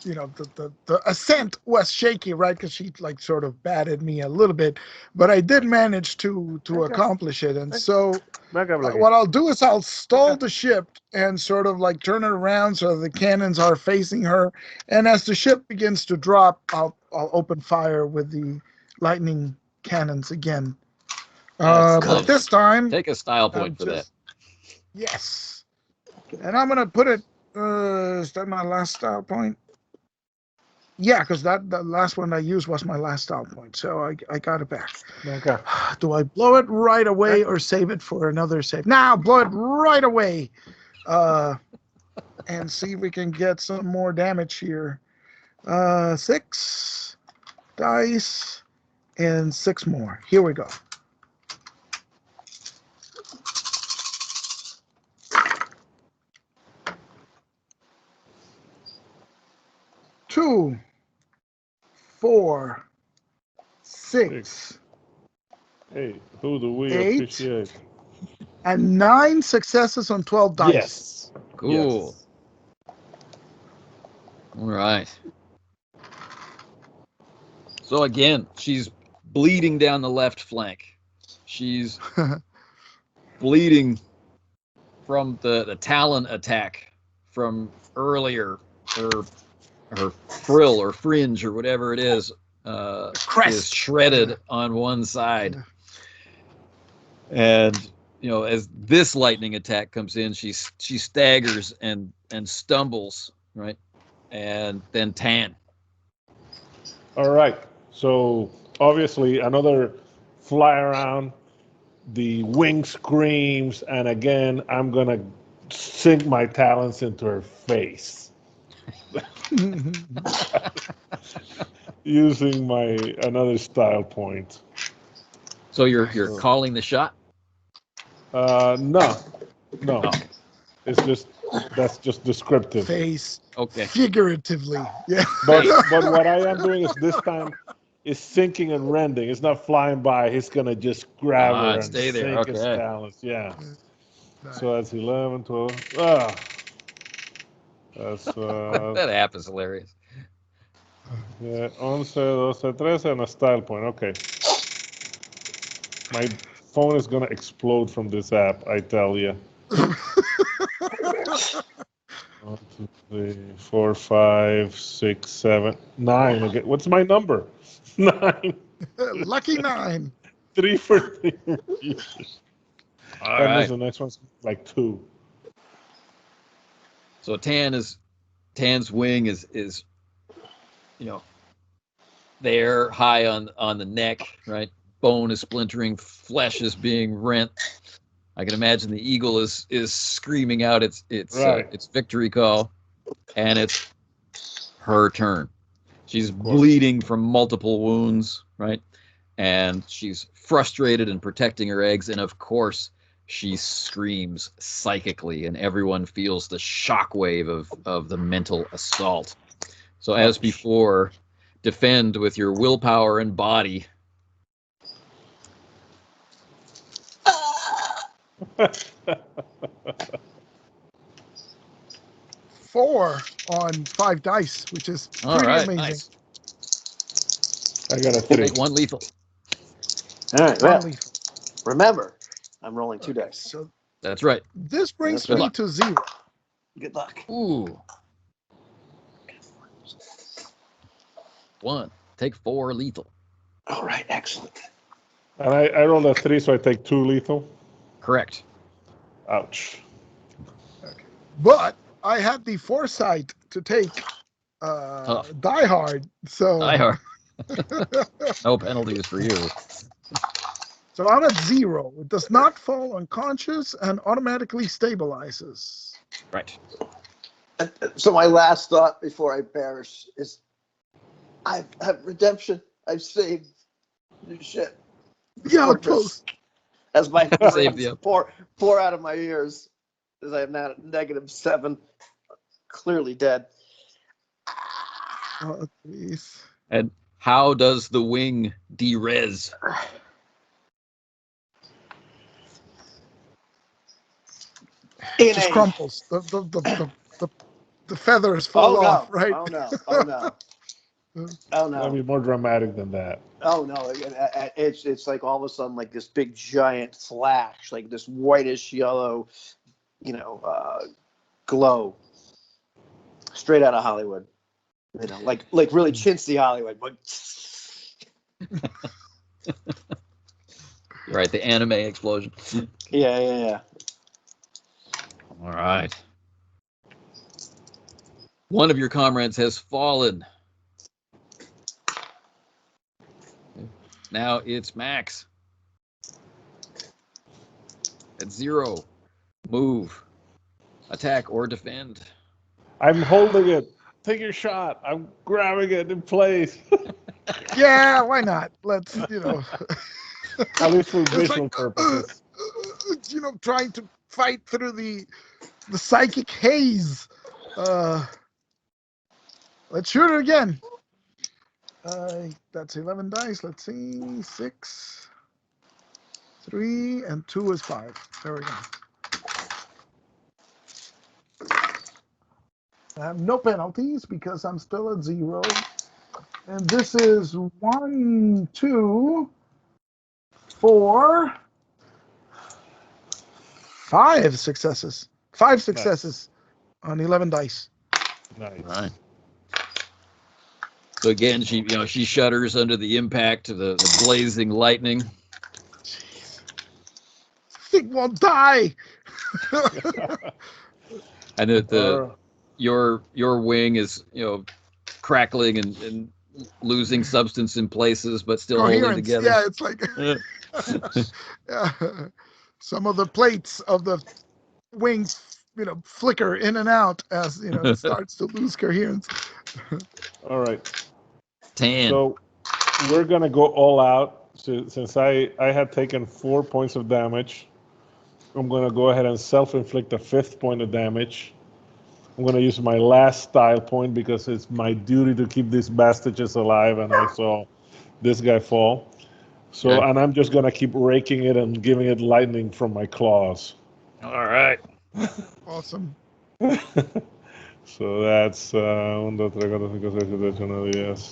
the ascent was shaky, right? Because she sort of batted me a little bit, but I did manage to accomplish it. And so what I'll do is I'll stall the ship and sort of turn it around so the cannons are facing her. And as the ship begins to drop, I'll open fire with the lightning cannons again. But this time, take a style point for that. Yes. And I'm gonna put it. Is that my last style point? Yeah, because the last one I used was my last style point, so I got it back. Okay. Do I blow it right away or save it for another save? Now, blow it right away, and see if we can get some more damage here. 6 dice and 6 more. Here we go. Two, 4, 6. Hey, who do we 8, appreciate? and 9 successes on 12 dice. Yes. Cool. Yes. All right. So again, she's bleeding down the left flank. She's bleeding from the Talon attack from earlier. Her her frill or fringe or whatever it is shredded on one side. And as this lightning attack comes in, she staggers and stumbles, right? And then Tan. All right. So obviously another fly around. The wing screams, and again, I'm gonna sink my talons into her face, using my another style point. So you're calling the shot? No. Oh. That's just descriptive. Face. Okay. Figuratively. Yeah. But what I am doing is this time is sinking and rending. It's not flying by. He's gonna just grab her and stay there. sink his Okay. talons. Yeah. Nice. So that's 11, 12. Ah. That's That app is hilarious. yeah, 11, 12, 13, and a style point. Okay. My phone is gonna explode from this app, I tell you. 1, 2, 3, 4, 5, 6, 7, 9. Okay. What's my number? 9. Lucky 9. 3 for 3. All That right. means the next one's like 2. So Tan's wing is there high on the neck, right? Bone is splintering, flesh is being rent. I can imagine the eagle is screaming out its victory call, and it's her turn. She's bleeding from multiple wounds, right? And she's frustrated and protecting her eggs, and of course she screams psychically, and everyone feels the shockwave of the mental assault. So as before, defend with your willpower and body. Four on 5 dice, which is All pretty right, amazing. nice. I got a 3. Take 1 lethal. All right. One Well, lethal. remember, I'm rolling 2 dice. So That's right. this brings That's me right. to 0. Good luck. Ooh. 1. Take 4 lethal. All right. Excellent. And I rolled a 3, so I take 2 lethal. Correct. Ouch. But I had the foresight to take Die Hard. So Die Hard. No penalties for you. So I'm at 0. It does not fall unconscious and automatically stabilizes. Right. So my last thought before I perish is, I have redemption. I've saved the shit. The Outpost. As my Save the pour out of my ears, as I am now at -7, clearly dead. Oh, please. And how does the wing de-res? It just crumples. The feathers fall off, right? Oh no! Oh no! Oh no! That'd be more dramatic than that. Oh no! It's like all of a sudden, like this big giant flash, like this whitish yellow, glow, straight out of Hollywood. Like really chintzy Hollywood. But Right, the anime explosion. yeah. All right. One of your comrades has fallen. Now it's Max. At 0. Move. Attack or defend. I'm holding it. Take your shot. I'm grabbing it in place. Yeah, why not? Let's, At least for visual purposes. Trying to fight through the psychic haze. Let's shoot it again. That's 11 dice. Let's see. 6, 3, and 2 is 5. There we go. I have no penalties because I'm still at 0. And this is 1, 2, 4, 5 successes. 5 successes on 11 dice. Nice. All right. So again, she shudders under the impact of the blazing lightning. Thing won't die. And your wing is crackling and losing substance in places, but still holding Coherence. together. Yeah, it's like yeah. Some of the plates of the wings, flicker in and out as it starts to lose coherence. All right. 10. So we're gonna go all out. So, since I had taken 4 points of damage, I'm gonna go ahead and self-inflict a 5th point of damage. I'm gonna use my last style point because it's my duty to keep these bastages alive, and I saw this guy fall. So, Okay. and I'm just gonna keep raking it and giving it lightning from my claws. All right. Awesome. So that's yes.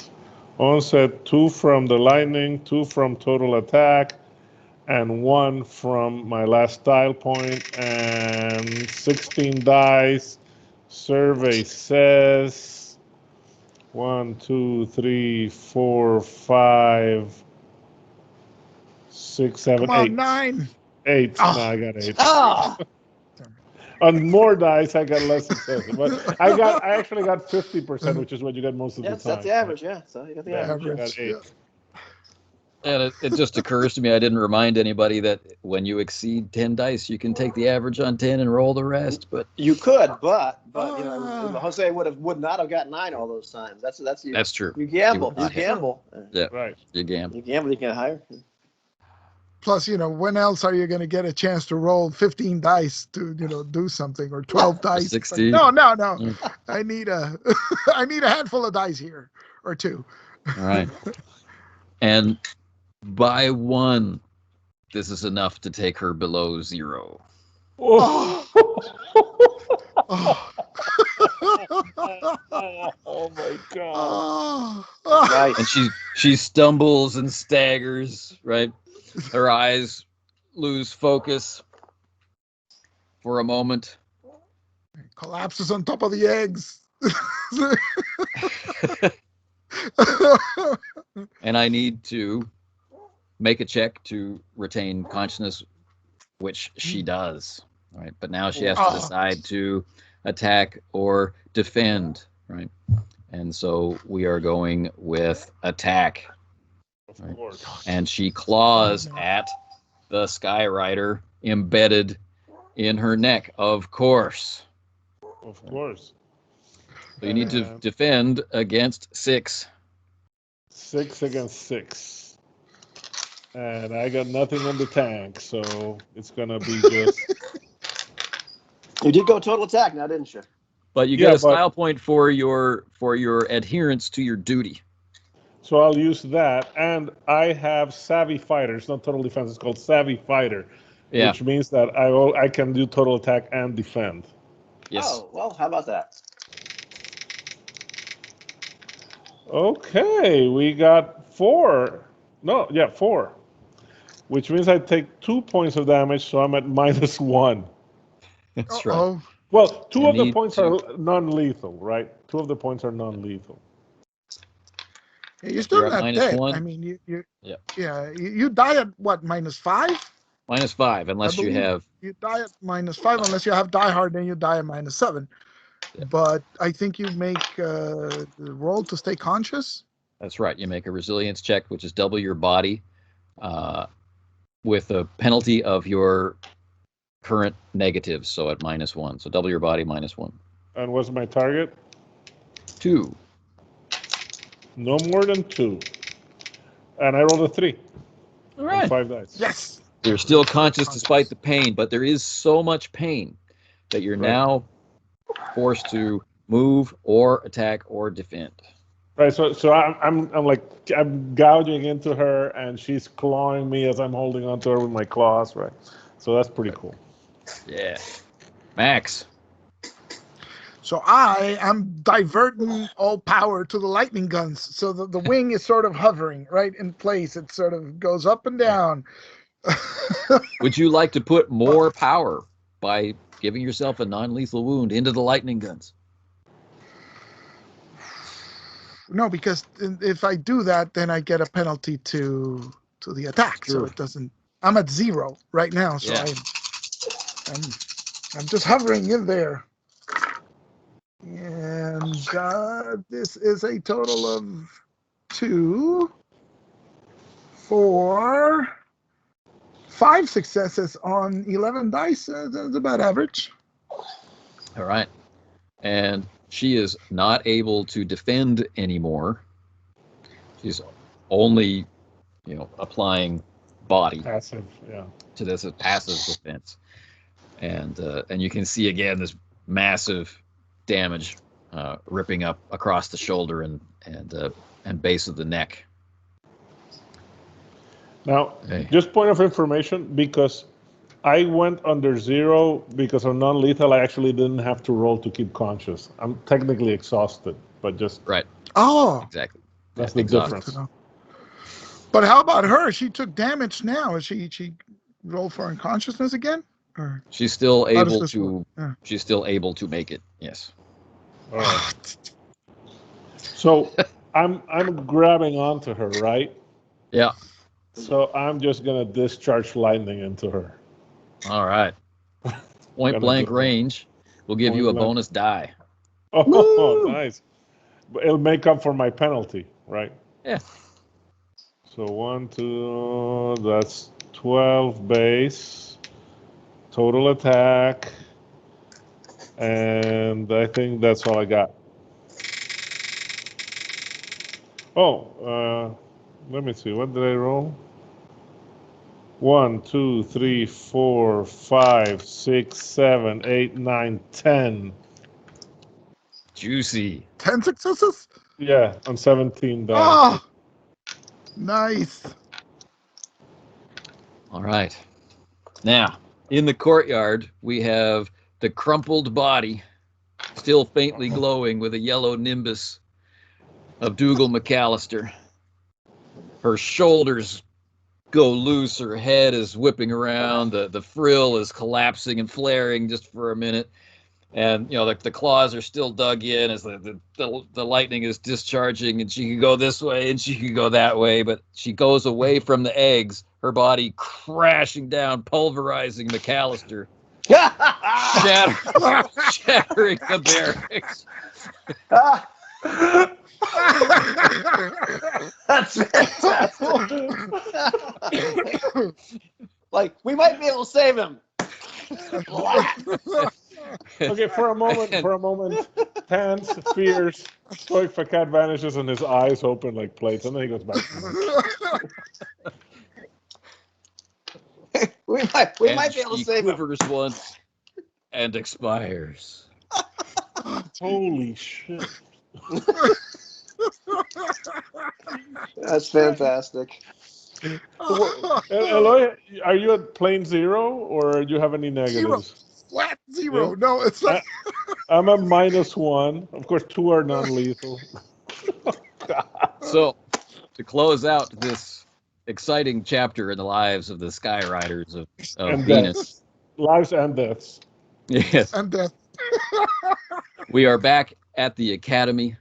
Onset 2 from the lightning, 2 from total attack, and 1 from my last style point, and 16 dice. Survey says 1, 2, 3, 4, 5, 6, 7, Come on, 8. 9. 8. Oh. No, I got 8. Ah, On more dice, I got less successes, but I actually got 50%, which is what you get most of the time. that's the average. Yeah, so you got the average. I got Average. 8. Yeah. And it just occurs to me, I didn't remind anybody that when you exceed 10 dice, you can take the average on 10 and roll the rest. But You could, but Jose would not have got 9 all those times. That's you. that's true. You gamble. He would You not gamble. Yeah, Right. you gamble. You gamble. You get higher. Plus, when else are you going to get a chance to roll 15 dice to, do something, or 12 dice? 16. No. Mm. I need a handful of dice here, or 2. All right. And by 1, this is enough to take her below 0. Oh, Oh. oh my God. Oh. Nice. And she stumbles and staggers, right? Her eyes lose focus for a moment. Collapses on top of the eggs. And I need to make a check to retain consciousness, which she does. Right. But now she has to decide to attack or defend. Right. And so we are going with attack. Of course. And she claws at the Skyrider embedded in her neck, of course. Of course. So you need to defend against 6. 6 against 6. And I got nothing on the tank, so it's going to be just... You did go total attack now, didn't you? But you get a style point for your adherence to your duty. So I'll use that, and I have Savvy Fighter. It's not total defense; it's called Savvy Fighter, which means that I can do total attack and defend. Yes. Oh, well, how about that? Okay, we got 4. No, yeah, 4. Which means I take 2 points of damage, so I'm at -1. That's right. Well, 2 of the points are non-lethal, right? 2 of the points are non-lethal. Yeah, you're still You're at not dead. -1. I mean, you die at what, -5? -5, unless you have... You die at -5 unless you have Die Hard, then you die at -7. Yeah. But I think you make the roll to stay conscious. That's right. You make a resilience check, which is double your body, with a penalty of your current negatives, so at -1. So double your body, -1. And what's my target? 2. No more than 2. And I rolled a 3. All right. 5 dice. Yes. You're still conscious despite the pain, but there is so much pain that you're now forced to move or attack or defend. Right. So I'm gouging into her, and she's clawing me as I'm holding onto her with my claws. Right. So that's pretty cool. Yeah. Max. So I am diverting all power to the lightning guns. So the wing is sort of hovering right in place. It sort of goes up and down. Would you like to put more power by giving yourself a non-lethal wound into the lightning guns? No, because if I do that, then I get a penalty to the attack. So True. it doesn't. I'm at 0 right now, so Yeah. I'm just hovering in there. And this is a total of 2, 4, 5 successes on 11 dice. That's about average. All right. And she is not able to defend anymore. She's only, applying body Passive, yeah. to this as passive defense. And you can see again this massive damage ripping up across the shoulder and base of the neck. Now, Okay. just point of information, because I went under 0 because of non-lethal, I actually didn't have to roll to keep conscious. I'm technically exhausted, but just Right. Oh, Exactly. that's the exhausted. difference. but how about her? She took damage now. Is she rolled for unconsciousness again? Or She's still how does able this to. work? Yeah. She's still able to make it. Yes. All right. So I'm grabbing onto her, right? Yeah. So I'm just gonna discharge lightning into her. All right. Point Gonna blank do it. range will give you a Point blank. bonus die. Oh, Woo! nice. But it'll make up for my penalty, right? Yeah. So 1, 2, that's 12 base, total attack, and I think that's all I got. Oh, let me see. What did I roll? 1, 2, 3, 4, 5, 6, 7, 8, 9, 10. Juicy. 10 successes? Yeah, on 17 dice. Oh, nice. All right. Now, in the courtyard, we have the crumpled body, still faintly glowing with a yellow nimbus of Dougal McAllister. Her shoulders go loose. Her head is whipping around. The frill is collapsing and flaring just for a minute. And, the claws are still dug in as the lightning is discharging, and she can go this way and she can go that way, but she goes away from the eggs, her body crashing down, pulverizing McAllister, shattering the barracks. That's fantastic. Like, we might be able to save him. Okay, for a moment, Pants, fears, Stoic Fakat vanishes and his eyes open like plates, and then he goes back. we might be And able to she save him. quivers once and expires. Holy shit. That's fantastic. Eloy, are you at plane 0 or do you have any negatives? Flat 0. Yeah. No, it's like I'm a -1. Of course, 2 are non-lethal. So, to close out this exciting chapter in the lives of the Skyriders of And Venus. deaths. Lives and deaths. Yes. and death. We are back at the academy,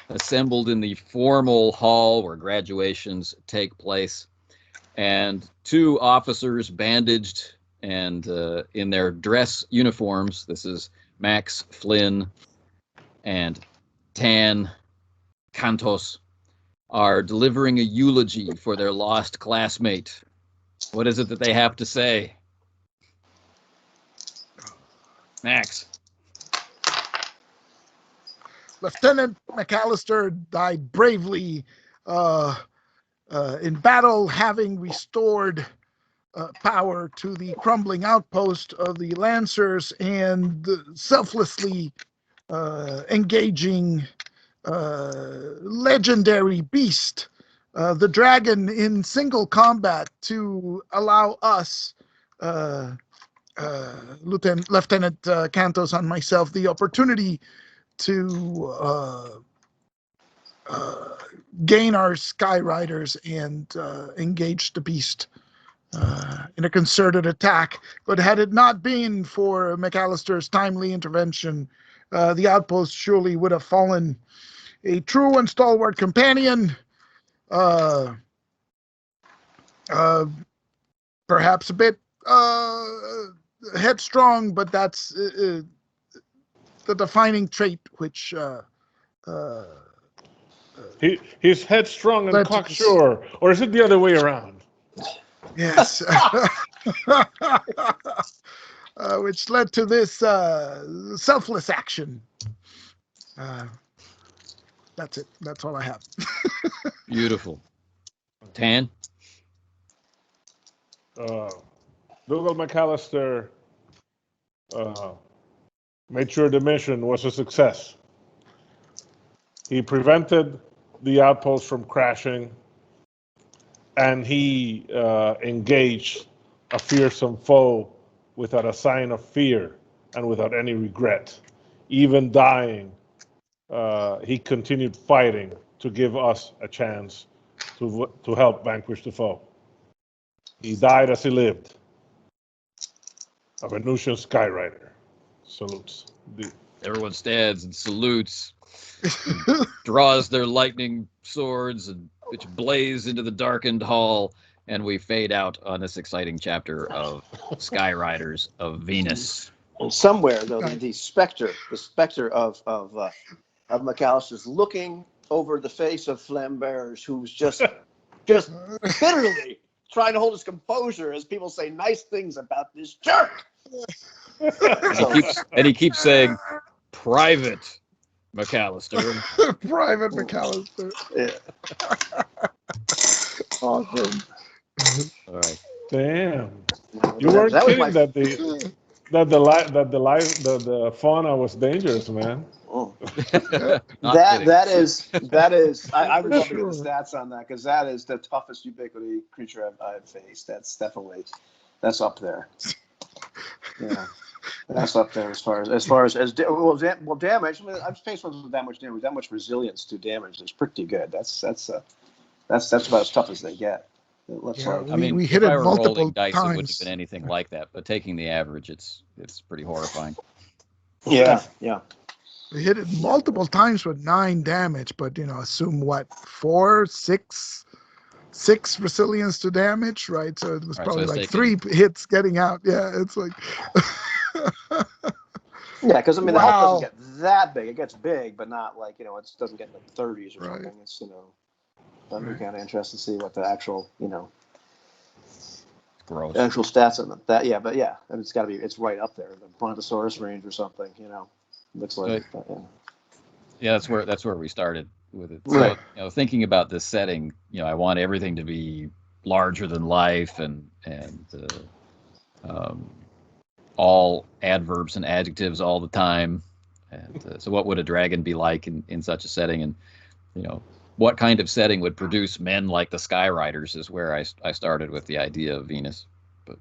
assembled in the formal hall where graduations take place, and 2 officers bandaged and in their dress uniforms. This is Max Flynn and Tan Kantos, are delivering a eulogy for their lost classmate. What is it that they have to say? Max. Lieutenant McAllister died bravely in battle, having restored power to the crumbling outpost of the Lancers and selflessly engaging legendary beast, the dragon, in single combat to allow us, Lieutenant Kantos and myself, the opportunity to gain our Skyriders and engage the beast in a concerted attack. But had it not been for McAllister's timely intervention, the outpost surely would have fallen a true and stalwart companion. Perhaps a bit headstrong, but that's the defining trait which He's headstrong and Let's- cocksure, or is it the other way around? yes, which led to this selfless action. That's it. That's all I have. Beautiful. Tan? Dougal McAllister made sure the mission was a success. He prevented the outpost from crashing, and he engaged a fearsome foe without a sign of fear and without any regret. Even dying, he continued fighting to give us a chance to help vanquish the foe. He died as he lived. A Venusian Skyrider. Salutes. Everyone stands and salutes, and draws their lightning swords, and which blaze into the darkened hall, and we fade out on this exciting chapter of Skyriders of Venus. And somewhere, though, the specter of McAllister's looking over the face of Flambert, who's just bitterly trying to hold his composure as people say nice things about this jerk. And he keeps saying, Private McAllister. Private McAllister. Yeah. Awesome. All right. Damn. You weren't kidding that the fauna was dangerous, man. Oh. Not that is I would love to get Sure. the stats on that, because that is the toughest ubiquity creature I've faced. That's up there. Yeah, that's up there as far as damage. I mean, I've faced ones with that much damage, that much resilience to damage. It's pretty good. That's about as tough as they get. Let's Yeah, like, I mean, we if hit I it were multiple rolling dice, it wouldn't have times. been anything like that. But taking the average, it's pretty horrifying. yeah. We hit it multiple times with 9 damage, but assume what, 6 resilience to damage, right? So it was Right, probably so it's like taking- 3 hits getting out. Yeah, it's like Yeah, because I mean, the Wow. health doesn't get that big. It gets big, but not like, it doesn't get in the 30s or Right. something. It's, that'd be kind of interesting to see what the actual, Gross. the actual stats on that. Yeah, but yeah, I mean, it's right up there, the Brontosaurus range or something. Looks like. Yeah, that's where we started with it. Right. So, thinking about this setting, I want everything to be larger than life and all adverbs and adjectives all the time. And so, what would a dragon be like in such a setting? And what kind of setting would produce men like the Skyriders is where I started with the idea of Venus. But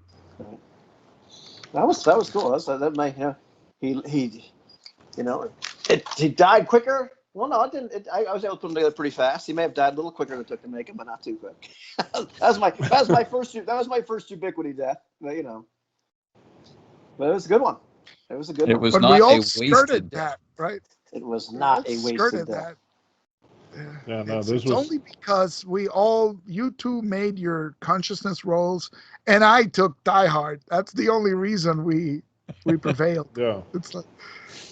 That was cool. That might he died quicker. Well, no, it didn't. I was able to put him together pretty fast. He may have died a little quicker than it took to make him, but not too quick. that was my first ubiquity death. But, but it was a good one. It was a good it one. was but not we a all wasted skirted death. that, right? It was We not all a wasted skirted death. that. Yeah, no, it's this was only because you two made your consciousness rolls, and I took Die Hard. That's the only reason we prevailed. yeah. It's like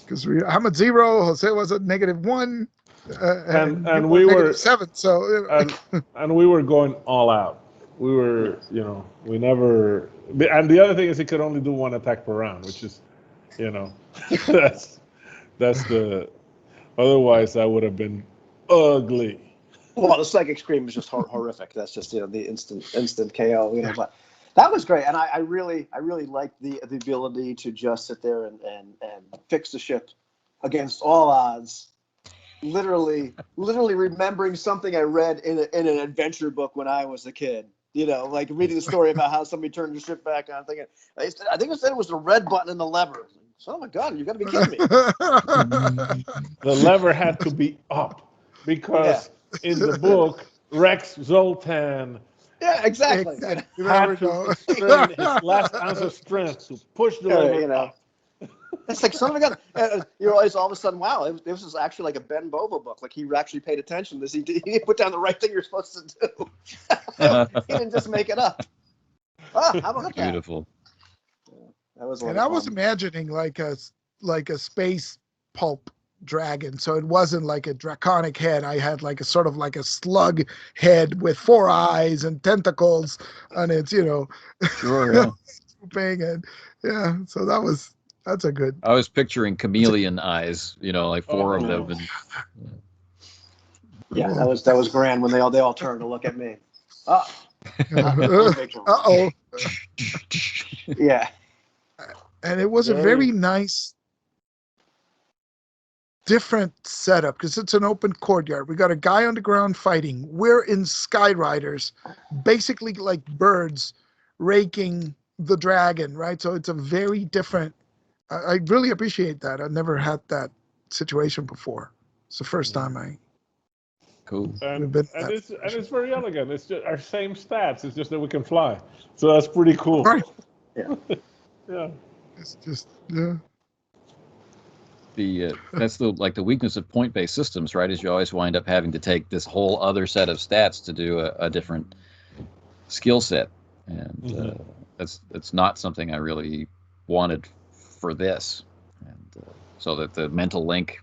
because I'm at 0, Jose was at -1, and And you we were -7. So and we were going all out. We were, we never. And the other thing is, he could only do 1 attack per round, which is, that's the. Otherwise, that would have been ugly. Well, the psychic scream is just horrific. That's just the instant KO. But that was great, and I really liked the ability to just sit there and fix the ship against all odds. Literally remembering something I read in an adventure book when I was a kid. Like reading the story about how somebody turned the ship back on. Thinking, I think it said it was the red button and the lever. Oh my God, you got to be kidding me! The lever had to be up because in the book, Rex Zoltan Yeah, exactly. There we had go. to strain his last ounce of strength to push the lever up. It's like son of a gun. You realize all of a sudden, wow, this is actually like a Ben Bova book. Like he actually paid attention. He put down the right thing you're supposed to do. He didn't just make it up. Oh, how about Beautiful. that? That was a lot And of I was fun. imagining like a space pulp dragon, so it wasn't like a draconic head. I had like a sort of like a slug head with 4 eyes and tentacles on its, Sure, yeah. swooping, and yeah. So that's a good. I was picturing chameleon eyes, like 4 of them. And, Yeah, that was grand when they all turned to look at me. Oh, Uh-oh. yeah. And it was a very nice, different setup because it's an open courtyard. We got a guy on the ground fighting. We're in Skyriders, basically like birds raking the dragon, right? So it's a very different. I really appreciate that. I've never had that situation before. It's the first time I. Cool. And it's very elegant. It's just our same stats. It's just that we can fly. So that's pretty cool. Right. Yeah. Yeah. It's just yeah. That's the weakness of point-based systems, right? Is you always wind up having to take this whole other set of stats to do a different skill set, and it's not something I really wanted for this, and so that the mental link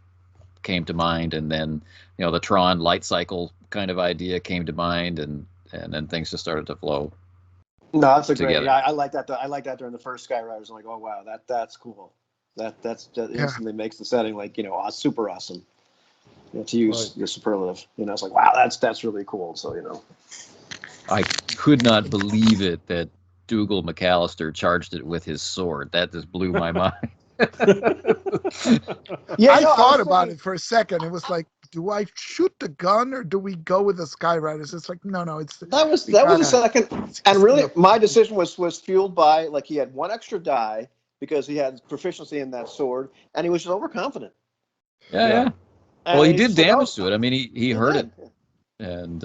came to mind, and then the Tron light cycle kind of idea came to mind, and then things just started to flow. No, that's a together. great. Yeah, I like that. I like that during the first Skyriders. I'm like, oh wow, that's cool. That instantly makes the setting like super awesome. To use your superlative, it's like wow, that's really cool. So I could not believe it that Dougal McAllister charged it with his sword. That just blew my mind. Yeah, I thought about it for a second. It was like, do I shoot the gun or do we go with the Skyriders? It's like, no, it's that was a second. And really, my decision was fueled by like he had 1 extra die because he had proficiency in that sword, and he was just overconfident. Yeah. And Well, he he's did just like, damage to it. I mean, he hurt did. it, and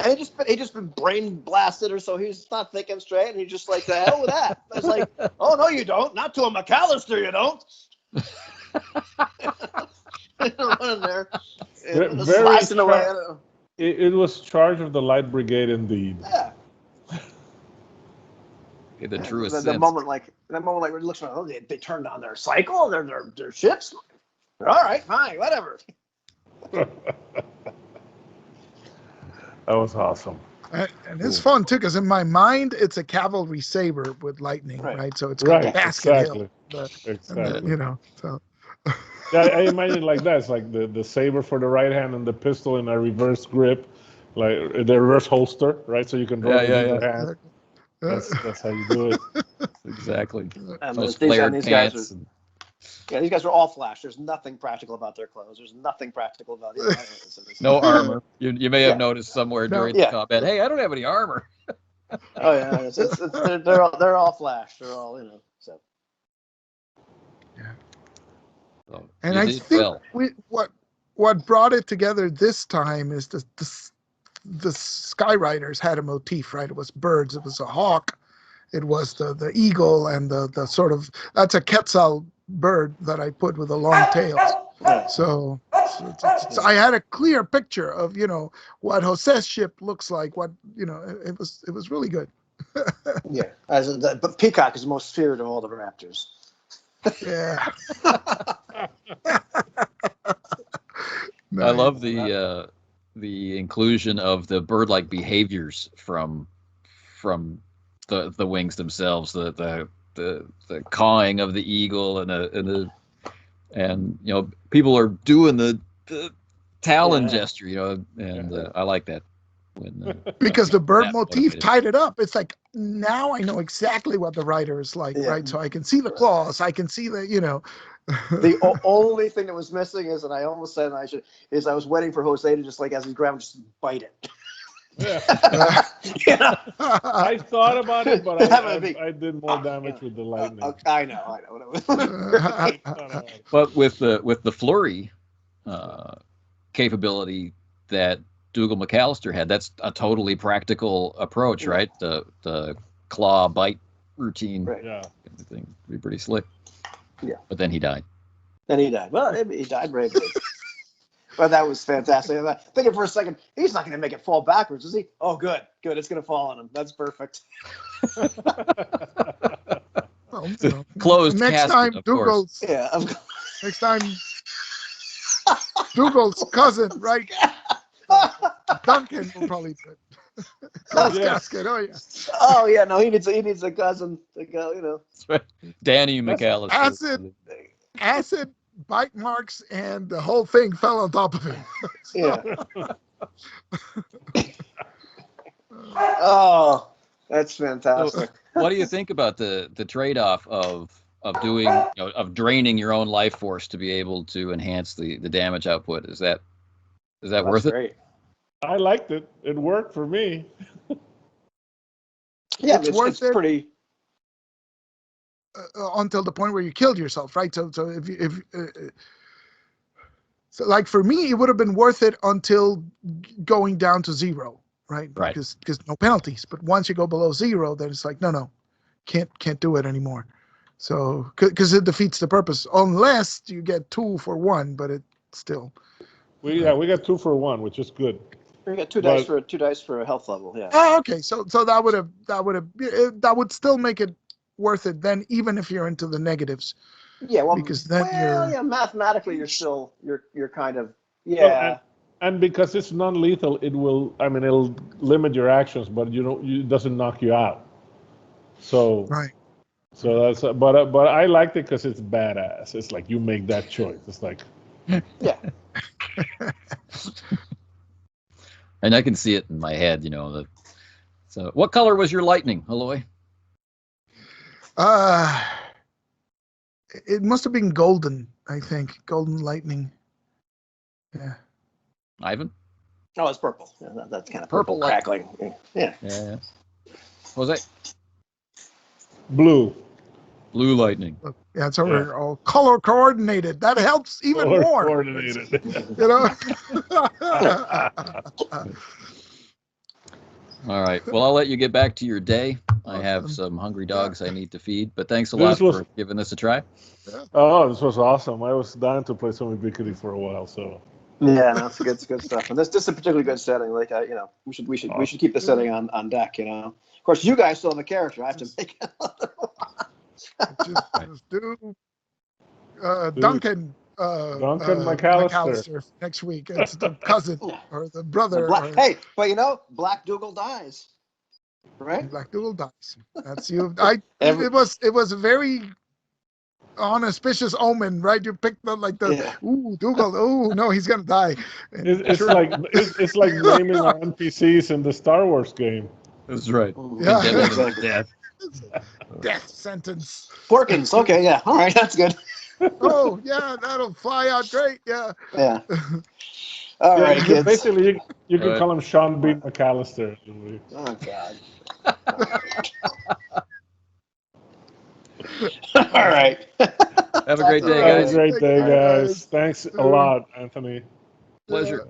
and he just been brain blasted, or so he's not thinking straight, and he's just like, the hell with that. I was like, oh no, you don't. Not to a McAllister, you don't. Running there, slicing away. It was charge of the Light Brigade indeed. Yeah. in the truest The sense. moment like where it looks like, oh, they turned on their cycle, their ships. All right, fine, whatever. That was awesome. And it's fun too, because in my mind, it's a cavalry saber with lightning, right? So it's kind of basket hill. Exactly. So. Yeah, I imagine like that. It's like the saber for the right hand and the pistol in a reverse grip, like the reverse holster, right? So you can draw it in your hand. That's how you do it. Exactly. And those these flared pants. these guys are all flash. There's nothing practical about their clothes. There's nothing practical about it. No armor. You may have noticed somewhere during the combat. Hey, I don't have any armor. Oh yeah, they're all flash. They're all So. Yeah. So and I think what brought it together this time is the Skyriders had a motif, right? It was birds. It was a hawk. It was the eagle and the sort of that's a Quetzal bird that I put with a long tail. So I had a clear picture of what Jose's ship looks like. What it was really good. Yeah, but Peacock is the most feared of all the raptors. Yeah. I love the inclusion of the bird-like behaviors from the wings themselves, the cawing of the eagle and people are doing the talon gesture, and I like that because the bird motif tied it up. It's like now I know exactly what the writer is like, right? So I can see the claws, I can see the The only thing that was missing is, and I almost said I was waiting for Jose to just like as he's grabbing, just bite it. I thought about it, but I did more damage with the lightning. I know. But with the flurry capability that Dougal McAllister had, that's a totally practical approach, right? The claw bite routine. Right. Yeah. I think it'd be pretty slick. Yeah. But then he died. Then he died. Well, he died bravely. But that was fantastic. I'm thinking for a second, he's not going to make it fall backwards, is he? Oh, good. It's going to fall on him. That's perfect. Well, Closed next casket, time, of course. Dougal's. Yeah. Next time, Dougal's cousin, right? Duncan will probably do it. Closed casket. Oh yeah. Oh yeah. No, he needs a cousin to go. That's right. Danny McAllister. Acid, bite marks, and the whole thing fell on top of him. Yeah. Oh, that's fantastic. So, what do you think about the trade-off of doing of draining your own life force to be able to enhance the damage output? Is that worth it? Great. I liked it. It worked for me. Yeah, it's it's pretty. Until the point where you killed yourself, right? So so like for me, it would have been worth it until going down to 0, right? Right. Because no penalties. But once you go below 0, then it's like no, can't do it anymore. So because it defeats the purpose unless you get 2 for 1, but it still. We got 2 for 1, which is good. We got two dice for a health level. Yeah. Oh, okay. So that would still make it worth it then, even if you're into the negatives. Yeah. Well, because then mathematically you're kind of Well, and because it's non-lethal, it'll limit your actions, but it doesn't knock you out. So right. So that's but I liked it because it's badass. It's like you make that choice. It's like yeah. And I can see it in my head, So, what color was your lightning, Aloy? It must have been golden, I think. Golden lightning. Yeah. Ivan? Oh, it's purple. Yeah, that's kind of Purple crackling. Yeah. Yeah. Jose? blue. Blue lightning. Yeah, so we're all color coordinated. That helps even Color more. coordinated. All right. Well, I'll let you get back to your day. I have some hungry dogs I need to feed, but thanks a lot for giving this a try. Oh, this was awesome. I was dying to play some Ubiquity for a while, so. Yeah, no, it's good stuff. And this is a particularly good setting. Like, we should keep the setting on deck. Of course, you guys still have a character. I have to make another one. Just do Duncan. Duncan McAllister next week. It's the cousin or the brother. But Black Dougal dies, right? Black Dougal dies. That's you. It was a very unauspicious omen, right? You picked Dougal. Oh no, he's gonna die. It's like naming our NPCs in the Star Wars game. That's right. Yeah. Death. Death sentence. Porkins. Okay, yeah. All right, that's good. Oh yeah, that'll fly out great. Yeah. Yeah. All right, kids. Basically, you can call him Sean B. McAllister. Oh God. All right. Have a great day, guys. Have a great day, guys. Thanks a lot, Anthony. Pleasure.